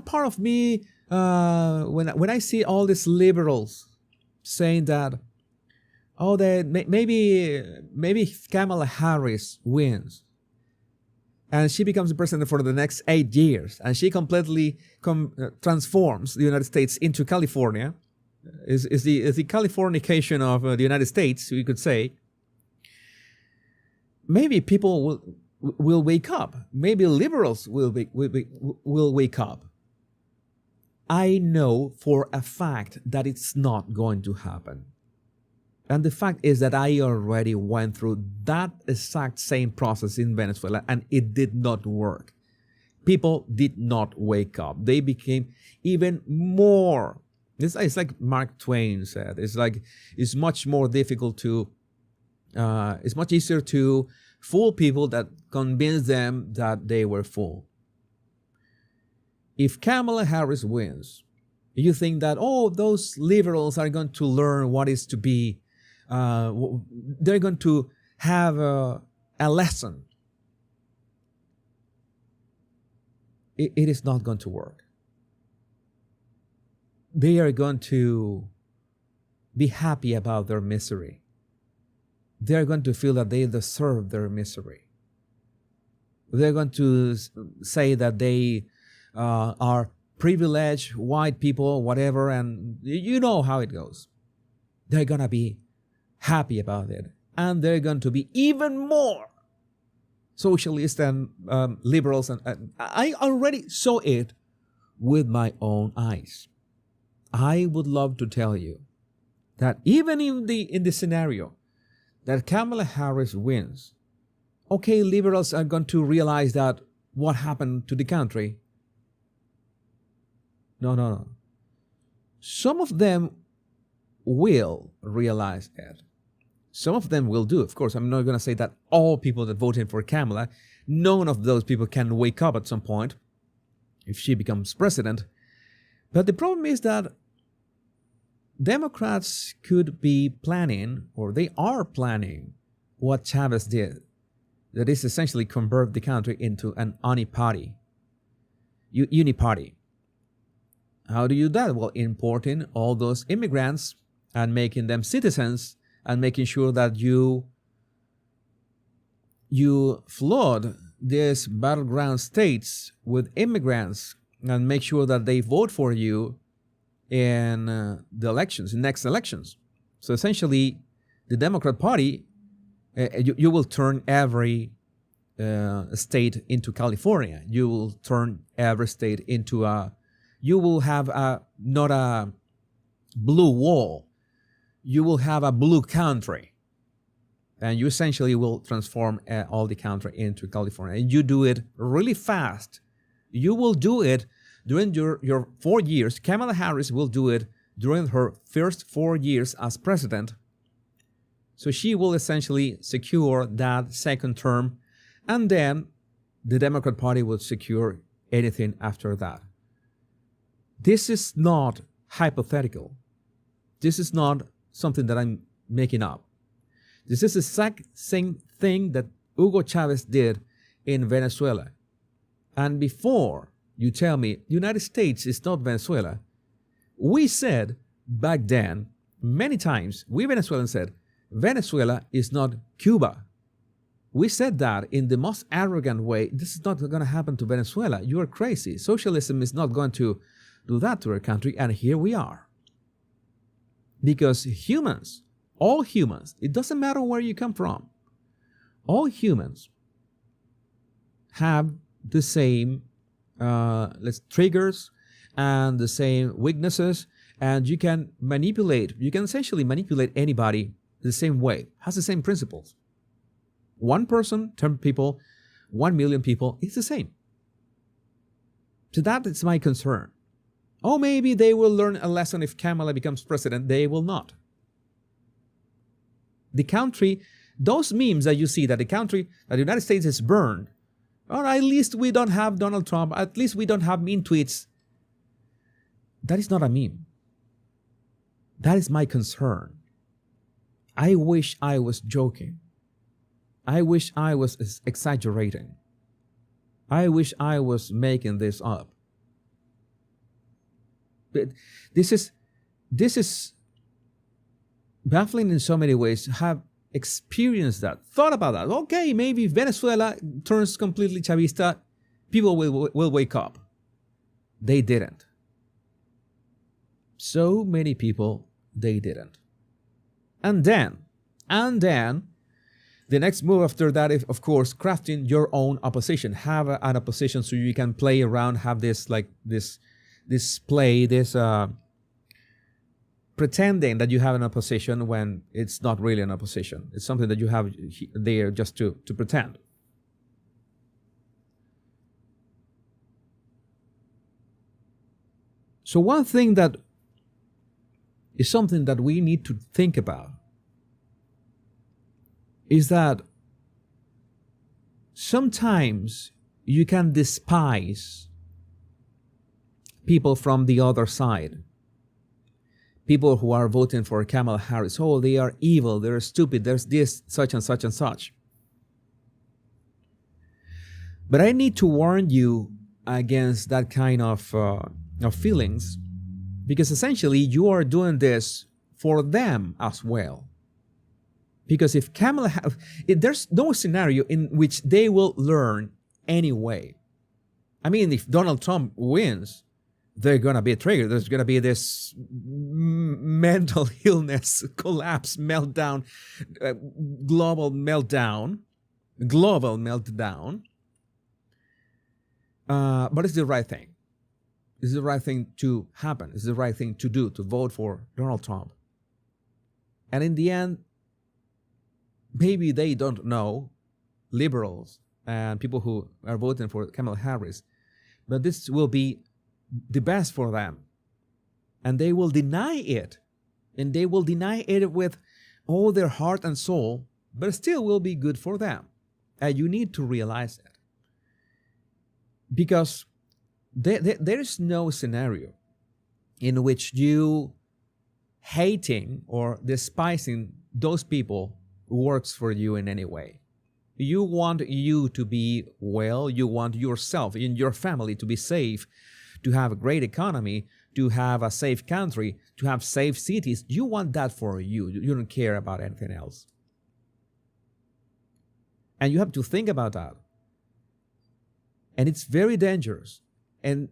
part of me, when I see all these liberals saying that, oh, that maybe Kamala Harris wins, and she becomes the president for the next 8 years, and she completely transforms the United States into California, is the Californication of the United States, we could say. Maybe people will wake up. Maybe liberals will wake up. I know for a fact that it's not going to happen. And the fact is that I already went through that exact same process in Venezuela, and it did not work. People did not wake up. They became even more. It's like Mark Twain said. It's much more difficult to. It's much easier to fool people that convince them that they were fooled. If Kamala Harris wins, you think that, oh, those liberals are going to learn what is to be. They're going to have a lesson. It is not going to work. They are going to be happy about their misery. They're going to feel that they deserve their misery. They're going to say that they are privileged white people, whatever, and you know how it goes. They're going to be happy about it. And they're going to be even more socialist and liberals. And I already saw it with my own eyes. I would love to tell you that even in the scenario that Kamala Harris wins, okay, liberals are going to realize that what happened to the country. No. Some of them will realize it. Some of them will do. Of course, I'm not going to say that all people that voted for Kamala, none of those people can wake up at some point if she becomes president. But the problem is that Democrats could be planning, or they are planning, what Chavez did. That is essentially convert the country into an uniparty. How do you do that? Well, importing all those immigrants and making them citizens and making sure that you flood these battleground states with immigrants and make sure that they vote for you in the elections, in next elections. So essentially, the Democrat Party, you will turn every state into California. You will turn every state into you will have not a blue wall. You will have a blue country. And you essentially will transform all the country into California. And you do it really fast. You will do it during your 4 years. Kamala Harris will do it during her first 4 years as president. So she will essentially secure that second term. And then the Democrat Party will secure anything after that. This is not hypothetical. This is not something that I'm making up. This is the exact same thing that Hugo Chavez did in Venezuela. And before you tell me the United States is not Venezuela, we said back then, many times, we Venezuelans said, Venezuela is not Cuba. We said that in the most arrogant way. This is not going to happen to Venezuela. You are crazy. Socialism is not going to do that to our country. And here we are. Because humans All humans, it doesn't matter where you come from, all humans have the same triggers and the same weaknesses, and you can essentially manipulate anybody the same way, has the same principles. One person, 10 people, 1 million people, it's the same. So that is my concern. Oh, maybe they will learn a lesson if Kamala becomes president. They will not. The country, those memes that you see that the United States is burned, or at least we don't have Donald Trump, at least we don't have mean tweets. That is not a meme. That is my concern. I wish I was joking. I wish I was exaggerating. I wish I was making this up. But this is baffling in so many ways. Have experienced that, thought about that. Okay, maybe if Venezuela turns completely Chavista, people will wake up. They didn't. So many people, they didn't. And then, the next move after that is, of course, crafting your own opposition. Have an opposition so you can play around, have this pretending that you have an opposition when it's not really an opposition. It's something that you have there just to pretend. So one thing that is something that we need to think about is that sometimes you can despise people from the other side. People who are voting for Kamala Harris. Oh, they are evil, they're stupid, there's this, such and such and such. But I need to warn you against that kind of feelings, because essentially you are doing this for them as well. Because if there's no scenario in which they will learn anyway. I mean, if Donald Trump wins, they're going to be triggered. There's going to be this mental illness, collapse, meltdown, global meltdown. But it's the right thing. It's the right thing to happen. It's the right thing to do, to vote for Donald Trump. And in the end, maybe they don't know, liberals and people who are voting for Kamala Harris, but this will be the best for them. And they will deny it. And they will deny it with all their heart and soul, but it still will be good for them. And you need to realize that. Because there is no scenario in which you hating or despising those people works for you in any way. You want you to be well, you want yourself and your family to be safe, to have a great economy, to have a safe country, to have safe cities. You want that for you. You don't care about anything else. And you have to think about that. And it's very dangerous. And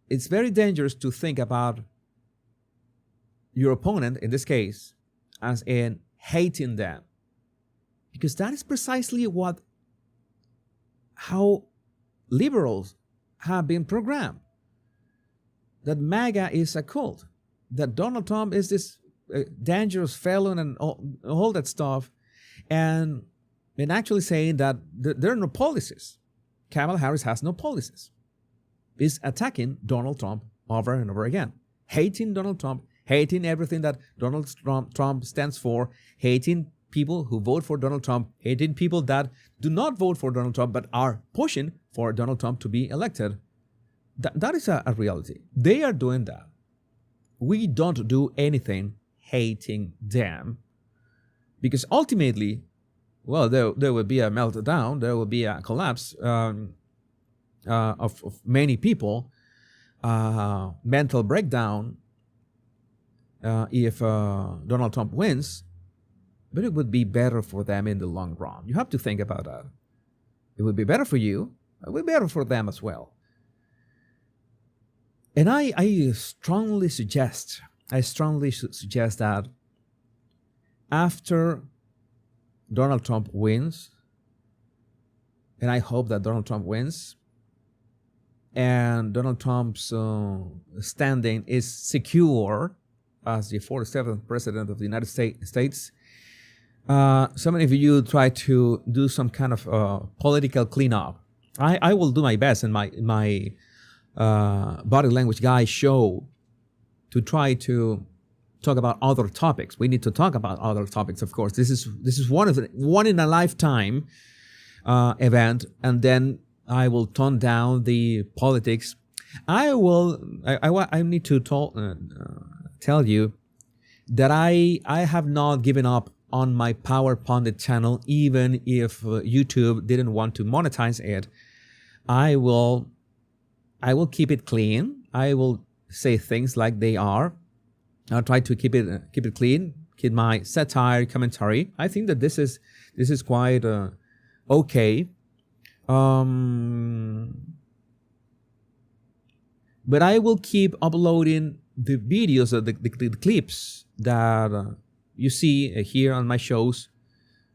it's very dangerous to think about your opponent, in this case, as in hating them. Because that is precisely how liberals have been programmed. That MAGA is a cult. That Donald Trump is this dangerous felon and all that stuff. And actually saying that there are no policies. Kamala Harris has no policies. Is attacking Donald Trump over and over again. Hating Donald Trump, hating everything that Donald Trump stands for, hating people who vote for Donald Trump, hating people that do not vote for Donald Trump but are pushing for Donald Trump to be elected. That is a reality. They are doing that. We don't do anything hating them, because ultimately, well, there will be a meltdown, there will be a collapse of many people, mental breakdown if Donald Trump wins, but it would be better for them in the long run. You have to think about that. It would be better for you, it would be better for them as well. And I strongly suggest that after Donald Trump wins, and I hope that Donald Trump wins, and Donald Trump's standing is secure as the 47th president of the United States, so many of you try to do some kind of political cleanup. I will do my best in my Body Language Guy show to try to talk about other topics. We need to talk about other topics, of course. This is one in a lifetime event, and then I will tone down the politics. I need to tell you that I have not given up on my Power Pundit channel, even if YouTube didn't want to monetize it. I will keep it clean. I will say things like they are. I'll try to keep it clean, keep my satire commentary. I think that this is quite okay. But I will keep uploading the videos, the clips that you see here on my shows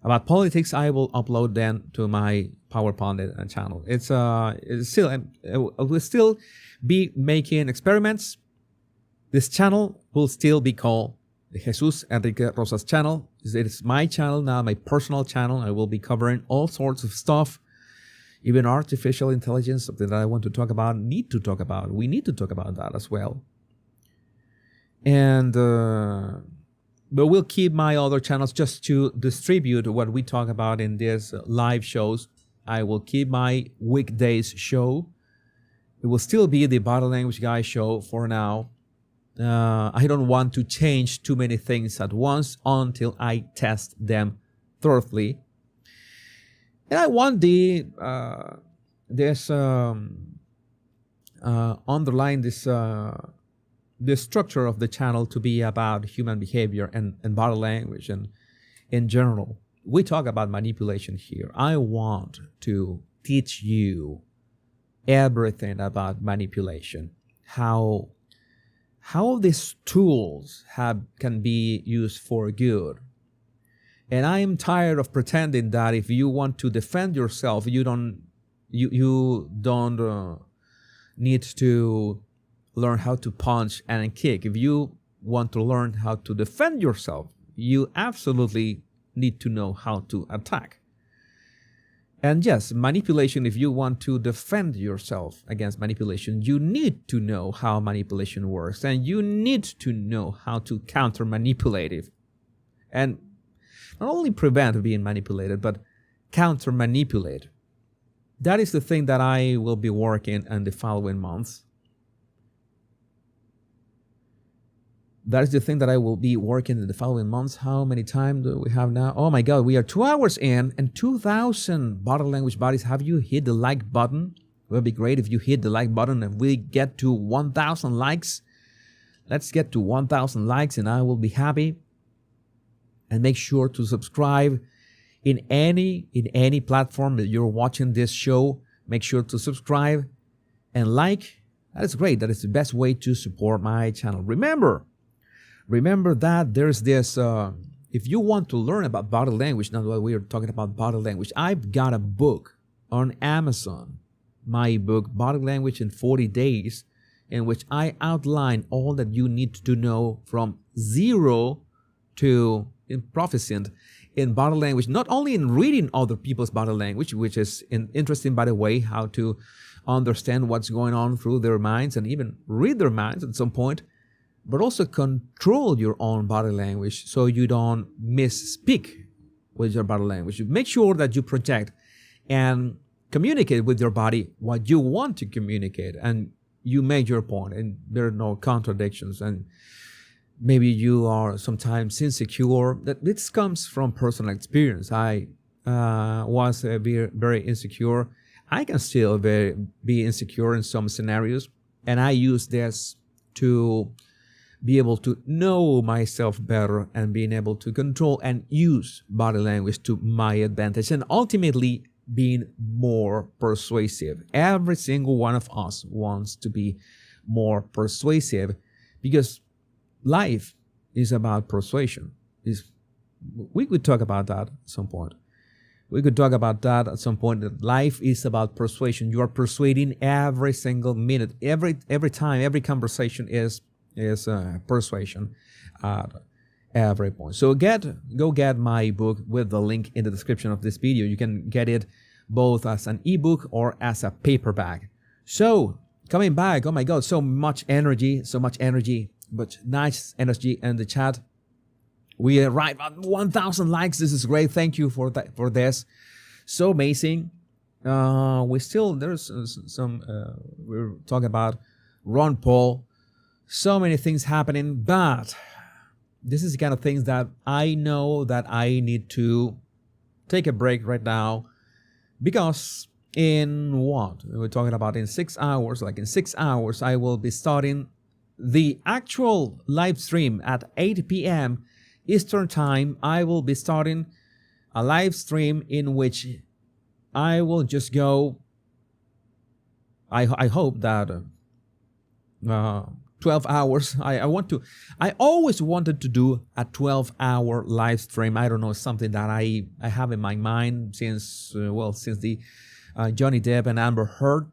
about politics. I will upload them to my Power Pundit channel. It's still, I will still be making experiments. This channel will still be called the Jesus Enrique Rosas channel. It's my channel now, my personal channel. I will be covering all sorts of stuff, even artificial intelligence, something that I want to talk about, need to talk about. We need to talk about that as well. And but we'll keep my other channels just to distribute what we talk about in these live shows. I will keep my weekdays show. It will still be the Body Language Guy show for now. I don't want to change too many things at once until I test them thoroughly. And I want underline the structure of the channel to be about human behavior and body language, and in general. We talk about manipulation here. I want to teach you everything about manipulation, how these tools can be used for good. And I am tired of pretending that if you want to defend yourself, you don't need to learn how to punch and kick. If you want to learn how to defend yourself, you absolutely need to know how to attack. And yes, manipulation, if you want to defend yourself against manipulation, you need to know how manipulation works, and you need to know how to counter manipulative. And not only prevent being manipulated, but counter manipulate. That is the thing that I will be working in the following months. That is the thing that I will be working in the following months. How many time do we have now? Oh my God, we are 2 hours in and 2,000 body language buddies. Have you hit the like button? It would be great if you hit the like button and we get to 1,000 likes. Let's get to 1,000 likes and I will be happy. And make sure to subscribe in any platform that you're watching this show. Make sure to subscribe and like. That is great. That is the best way to support my channel. Remember that there's this, if you want to learn about body language, now that we are talking about body language, I've got a book on Amazon, my book, Body Language in 40 Days, in which I outline all that you need to know from zero to proficient in body language, not only in reading other people's body language, which is interesting, by the way, how to understand what's going on through their minds and even read their minds at some point, but also control your own body language so you don't misspeak with your body language. Make sure that you project and communicate with your body what you want to communicate, and you make your point and there are no contradictions. And maybe you are sometimes insecure. That this comes from personal experience. I was very insecure. I can still be insecure in some scenarios, and I use this to be able to know myself better and being able to control and use body language to my advantage, and ultimately being more persuasive. Every single one of us wants to be more persuasive because life is about persuasion. we could talk about that at some point. We could talk about that at some point. That life is about persuasion. You are persuading every single minute, every time, every conversation is persuasion at every point. So go get my book with the link in the description of this video. You can get it both as an ebook or as a paperback. So coming back, oh my God, so much energy, but nice energy in the chat. We arrived at 1,000 likes. This is great. Thank you for that, for this. So amazing. There's some, we're talking about Ron Paul. So many things happening, but this is the kind of things that I know that I need to take a break right now, because we're talking about in 6 hours, like in 6 hours, I will be starting the actual live stream at 8 p.m. Eastern Time. I will be starting a live stream in which I will just go, I hope that 12 hours. I always wanted to do a 12-hour live stream. I don't know, something that I have in my mind since the Johnny Depp and Amber Heard.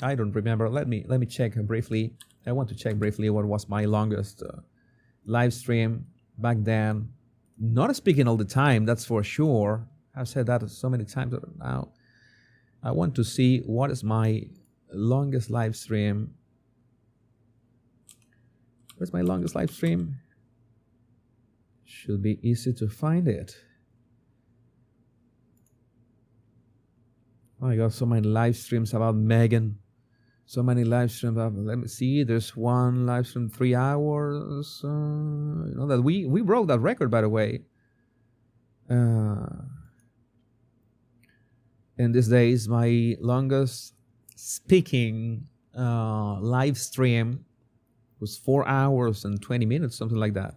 I don't remember. Let me check briefly. I want to check briefly what was my longest live stream back then. Not speaking all the time, that's for sure. I've said that so many times now. I want to see what is my longest live stream. Where's my longest live stream? Should be easy to find it. Oh, I got so many live streams about Megan. So many live streams. Let me see. There's one live stream 3 hours. That we broke that record, by the way. In these days, my longest speaking live stream was 4 hours and 20 minutes, something like that.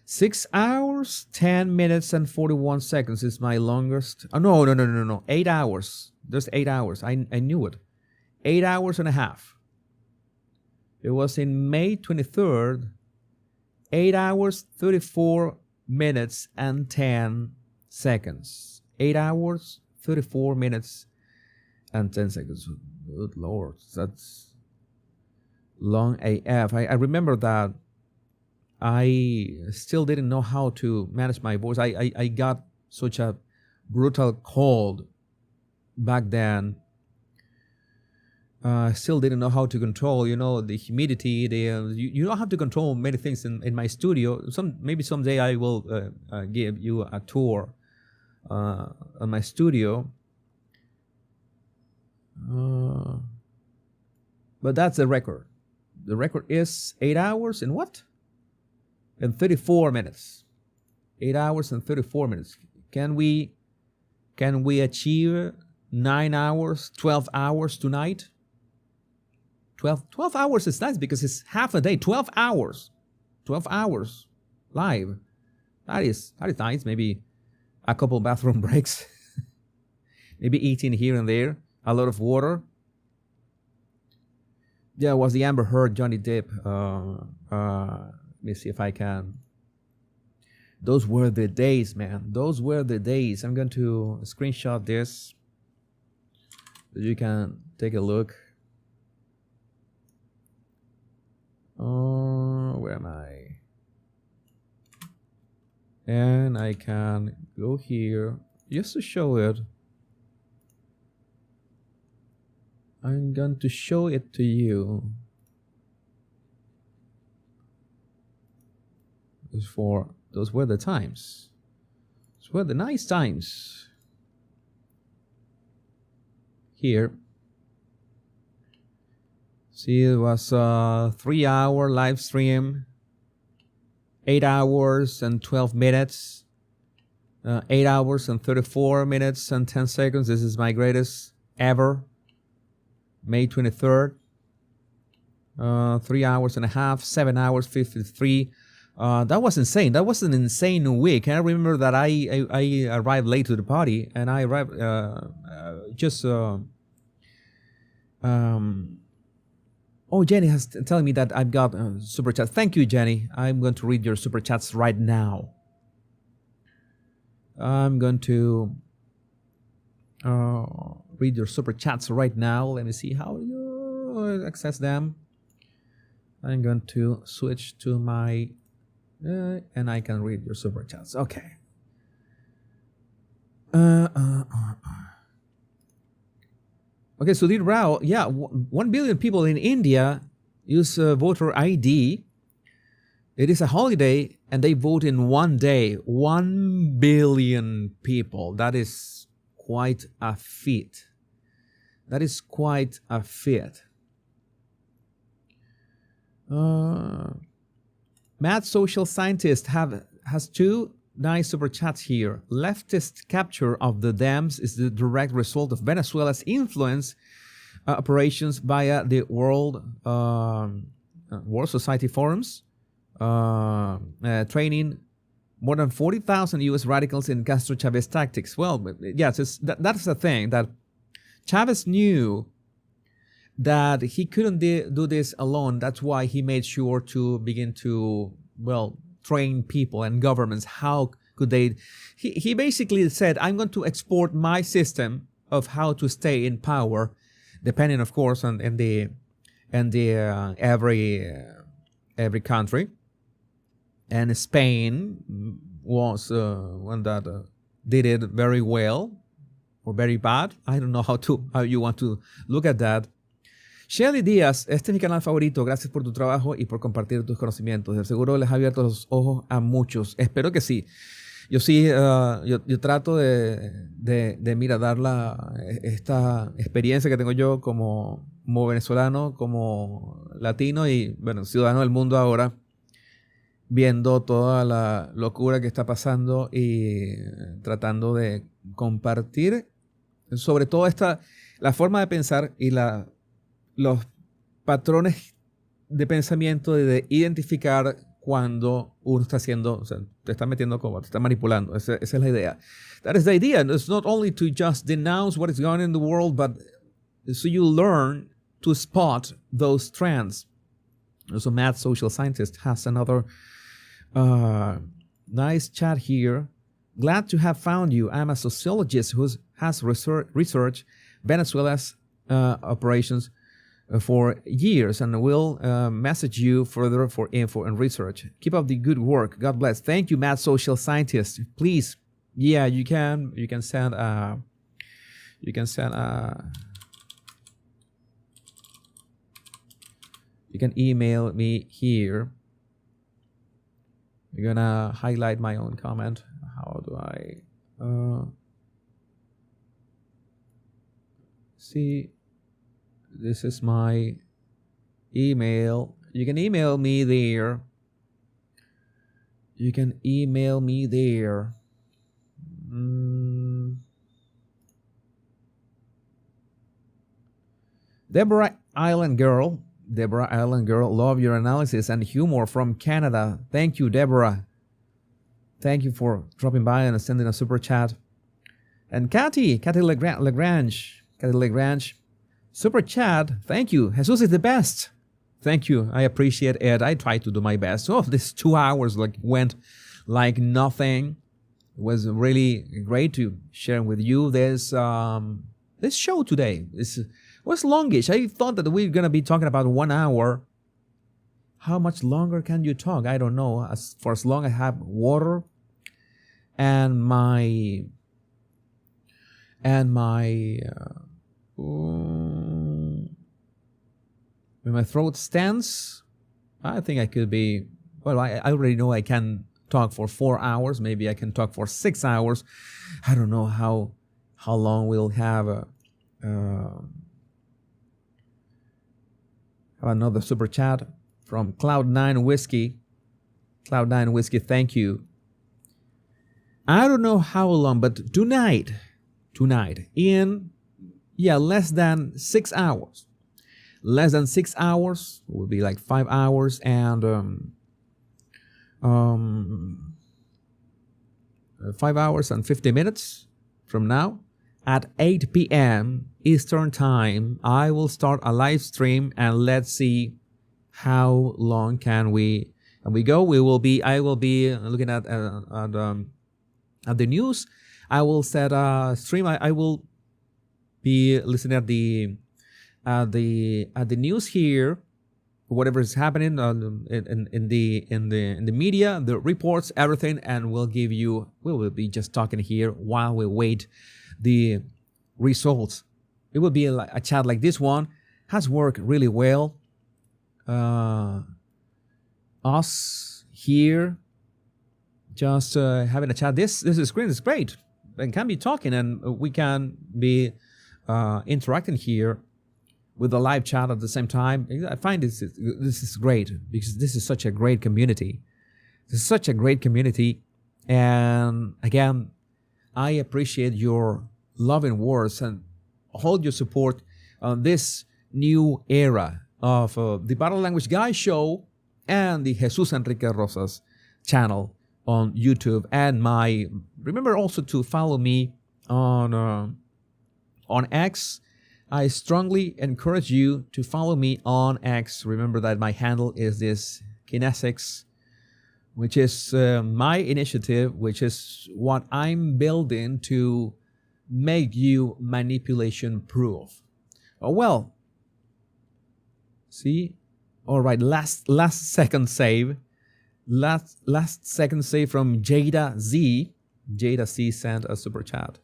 6 hours, 10 minutes, and 41 seconds is my longest. Oh, no. 8 hours. There's 8 hours. I knew it. 8 hours and a half. It was in May 23rd, 8 hours, 34 minutes, and 10 seconds. 8 hours, 34 minutes, and 10 seconds. Good Lord, that's long AF. I remember that I still didn't know how to manage my voice. I got such a brutal cold back then. I still didn't know how to control, the humidity. You don't have to control many things in my studio. Maybe someday I will give you a tour on my studio. But that's the record. The record is 8 hours and what? And 34 minutes. 8 hours and 34 minutes. Can we achieve 9 hours, 12 hours tonight? 12 hours is nice because it's half a day. 12 hours. 12 hours live. That is nice. Maybe a couple bathroom breaks. Maybe eating here and there. A lot of water. Yeah, it was the Amber Heard, Johnny Depp. Let me see if I can. Those were the days, man. Those were the days. I'm going to screenshot this so you can take a look. Where am I? And I can go here just to show it. I'm going to show it to you. Those were the times. Those were the nice times. Here. See, it was a 3 hour live stream. 8 hours and 12 minutes. 8 hours and 34 minutes and 10 seconds. This is my greatest ever. May 23rd. 3 hours and a half. 7 hours 53. That was insane. That was an insane week. I remember that I arrived late to the party, and I arrived Oh, Jenny has telling me that I've got super chats. Thank you, Jenny. I'm going to read your super chats right now. I'm going to read your super chats right now. Let me see how you access them. I'm going to switch to my and I can read your super chats. Okay. Okay, Sudhir Rao. Yeah, 1 billion people in India use voter ID. It is a holiday and they vote in one day. 1 billion people. That is quite a feat. That is quite a feat. Mad social scientist has two nice super chats here. Leftist capture of the dams is the direct result of Venezuela's influence operations via the World Society forums, training more than 40,000 U.S. radicals in Castro Chavez tactics. Well, yes, that's the thing, that Chavez knew that he couldn't do this alone. That's why he made sure to begin to, train people and governments. How could they? He basically said, I'm going to export my system of how to stay in power, depending, of course, on every country. And Spain was one that did it very well or very bad. I don't know how you want to look at that. Shelly Díaz, este es mi canal favorito. Gracias por tu trabajo y por compartir tus conocimientos. De seguro les ha abierto los ojos a muchos. Espero que sí. Yo sí, yo trato de mira, dar esta experiencia que tengo yo como venezolano, como latino y, ciudadano del mundo ahora, viendo toda la locura que está pasando y tratando de compartir sobre todo la forma de pensar y los patrones de pensamiento, de identificar cuando uno está haciendo, te está metiendo como, te está manipulando. Esa es la idea. That is the idea. It's not only to just denounce what is going on in the world, but so you learn to spot those trends. Also, Mad Social Scientist has another nice chat here. Glad to have found you. I'm a sociologist who has researched Venezuela's operations for years and will message you further for info and research. Keep up the good work. God bless. Thank you, Mad Social Scientist. Please, yeah, you can send you can email me here. You're gonna highlight my own comment. How do I see? This is my email. You can email me there. You can email me there. Deborah Island Girl, love your analysis and humor from Canada. Thank you, Deborah. Thank you for dropping by and sending a super chat. And Cathy Lagrange, super chat. Thank you. Jesus is the best. Thank you. I appreciate it. I try to do my best. Oh, this 2 hours went like nothing. It was really great to share with you this show today. It was longish. I thought that we were gonna be talking about 1 hour. How much longer can you talk? I don't know. For as long as I have water and my when my throat stands, I think I could be, I already know I can talk for 4 hours. Maybe I can talk for 6 hours. I don't know how long we'll have another super chat from Cloud9 Whiskey. Cloud9 Whiskey, thank you. I don't know how long, but tonight, in less than 6 hours. Less than 6 hours will be like 5 hours and 5 hours and 50 minutes from now at 8 p.m. Eastern Time, I will start a live stream and let's see how long can we go. I will be looking at the news. I will set a stream. I will be listening at the news here, whatever is happening in the media, the reports, everything, and we will be just talking here while we wait the results. It will be a chat like this one. Has worked really well. Us here just having a chat. This screen is great and can be talking, and we can be interacting here with the live chat at the same time. I find this is great because this is such a great community. This is such a great community, and again, I appreciate your loving words and hold your support on this new era of the Bottle Language Guy show and the Jesus Enrique Rosas channel on YouTube. And remember also to follow me on X. I strongly encourage you to follow me on X. Remember that my handle is this Kinesics, which is my initiative, which is what I'm building to make you manipulation proof. Oh, well, see, all right, last second save. Last second save from Jada Z. Jada C sent a super chat.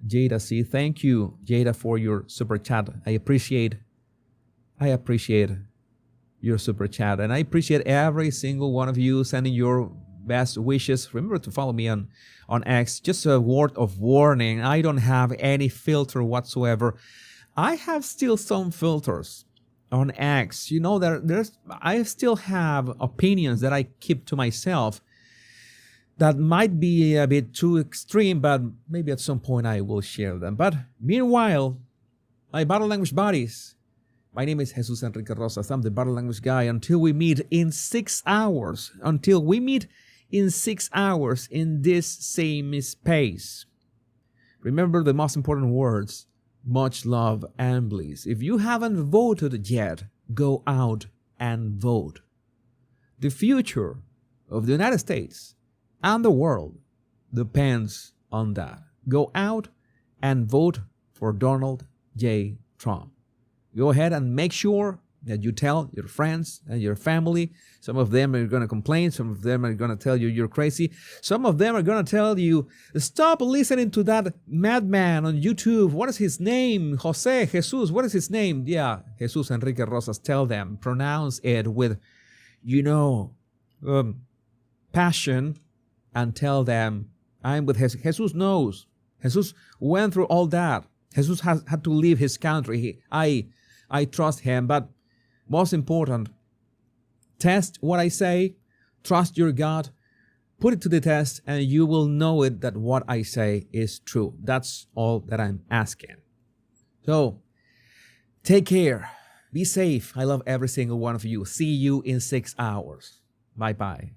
Jada C, thank you, Jada, for your super chat. I appreciate your super chat, and I appreciate every single one of you sending your best wishes. Remember to follow me on X. Just a word of warning, I don't have any filter whatsoever. I have still some filters on X. You know, I still have opinions that I keep to myself that might be a bit too extreme, but maybe at some point I will share them. But meanwhile, my Bottle Language buddies, my name is Jesus Enrique Rosas. I'm the Bottle Language Guy. Until we meet in 6 hours, in this same space. Remember the most important words: much love and bliss. If you haven't voted yet, go out and vote. The future of the United States and the world depends on that. Go out and vote for Donald J. Trump. Go ahead and make sure that you tell your friends and your family. Some of them are going to complain. Some of them are going to tell you you're crazy. Some of them are going to tell you, stop listening to that madman on YouTube. What is his name? Jesus, what is his name? Yeah, Jesus Enrique Rosas. Tell them, pronounce it with, passion, and tell them, I'm with Jesus. Jesus knows. Jesus went through all that. Jesus had to leave his country. I trust him, but most important, test what I say, trust your God, put it to the test, and you will know it that what I say is true. That's all that I'm asking. So, take care. Be safe. I love every single one of you. See you in 6 hours. Bye-bye.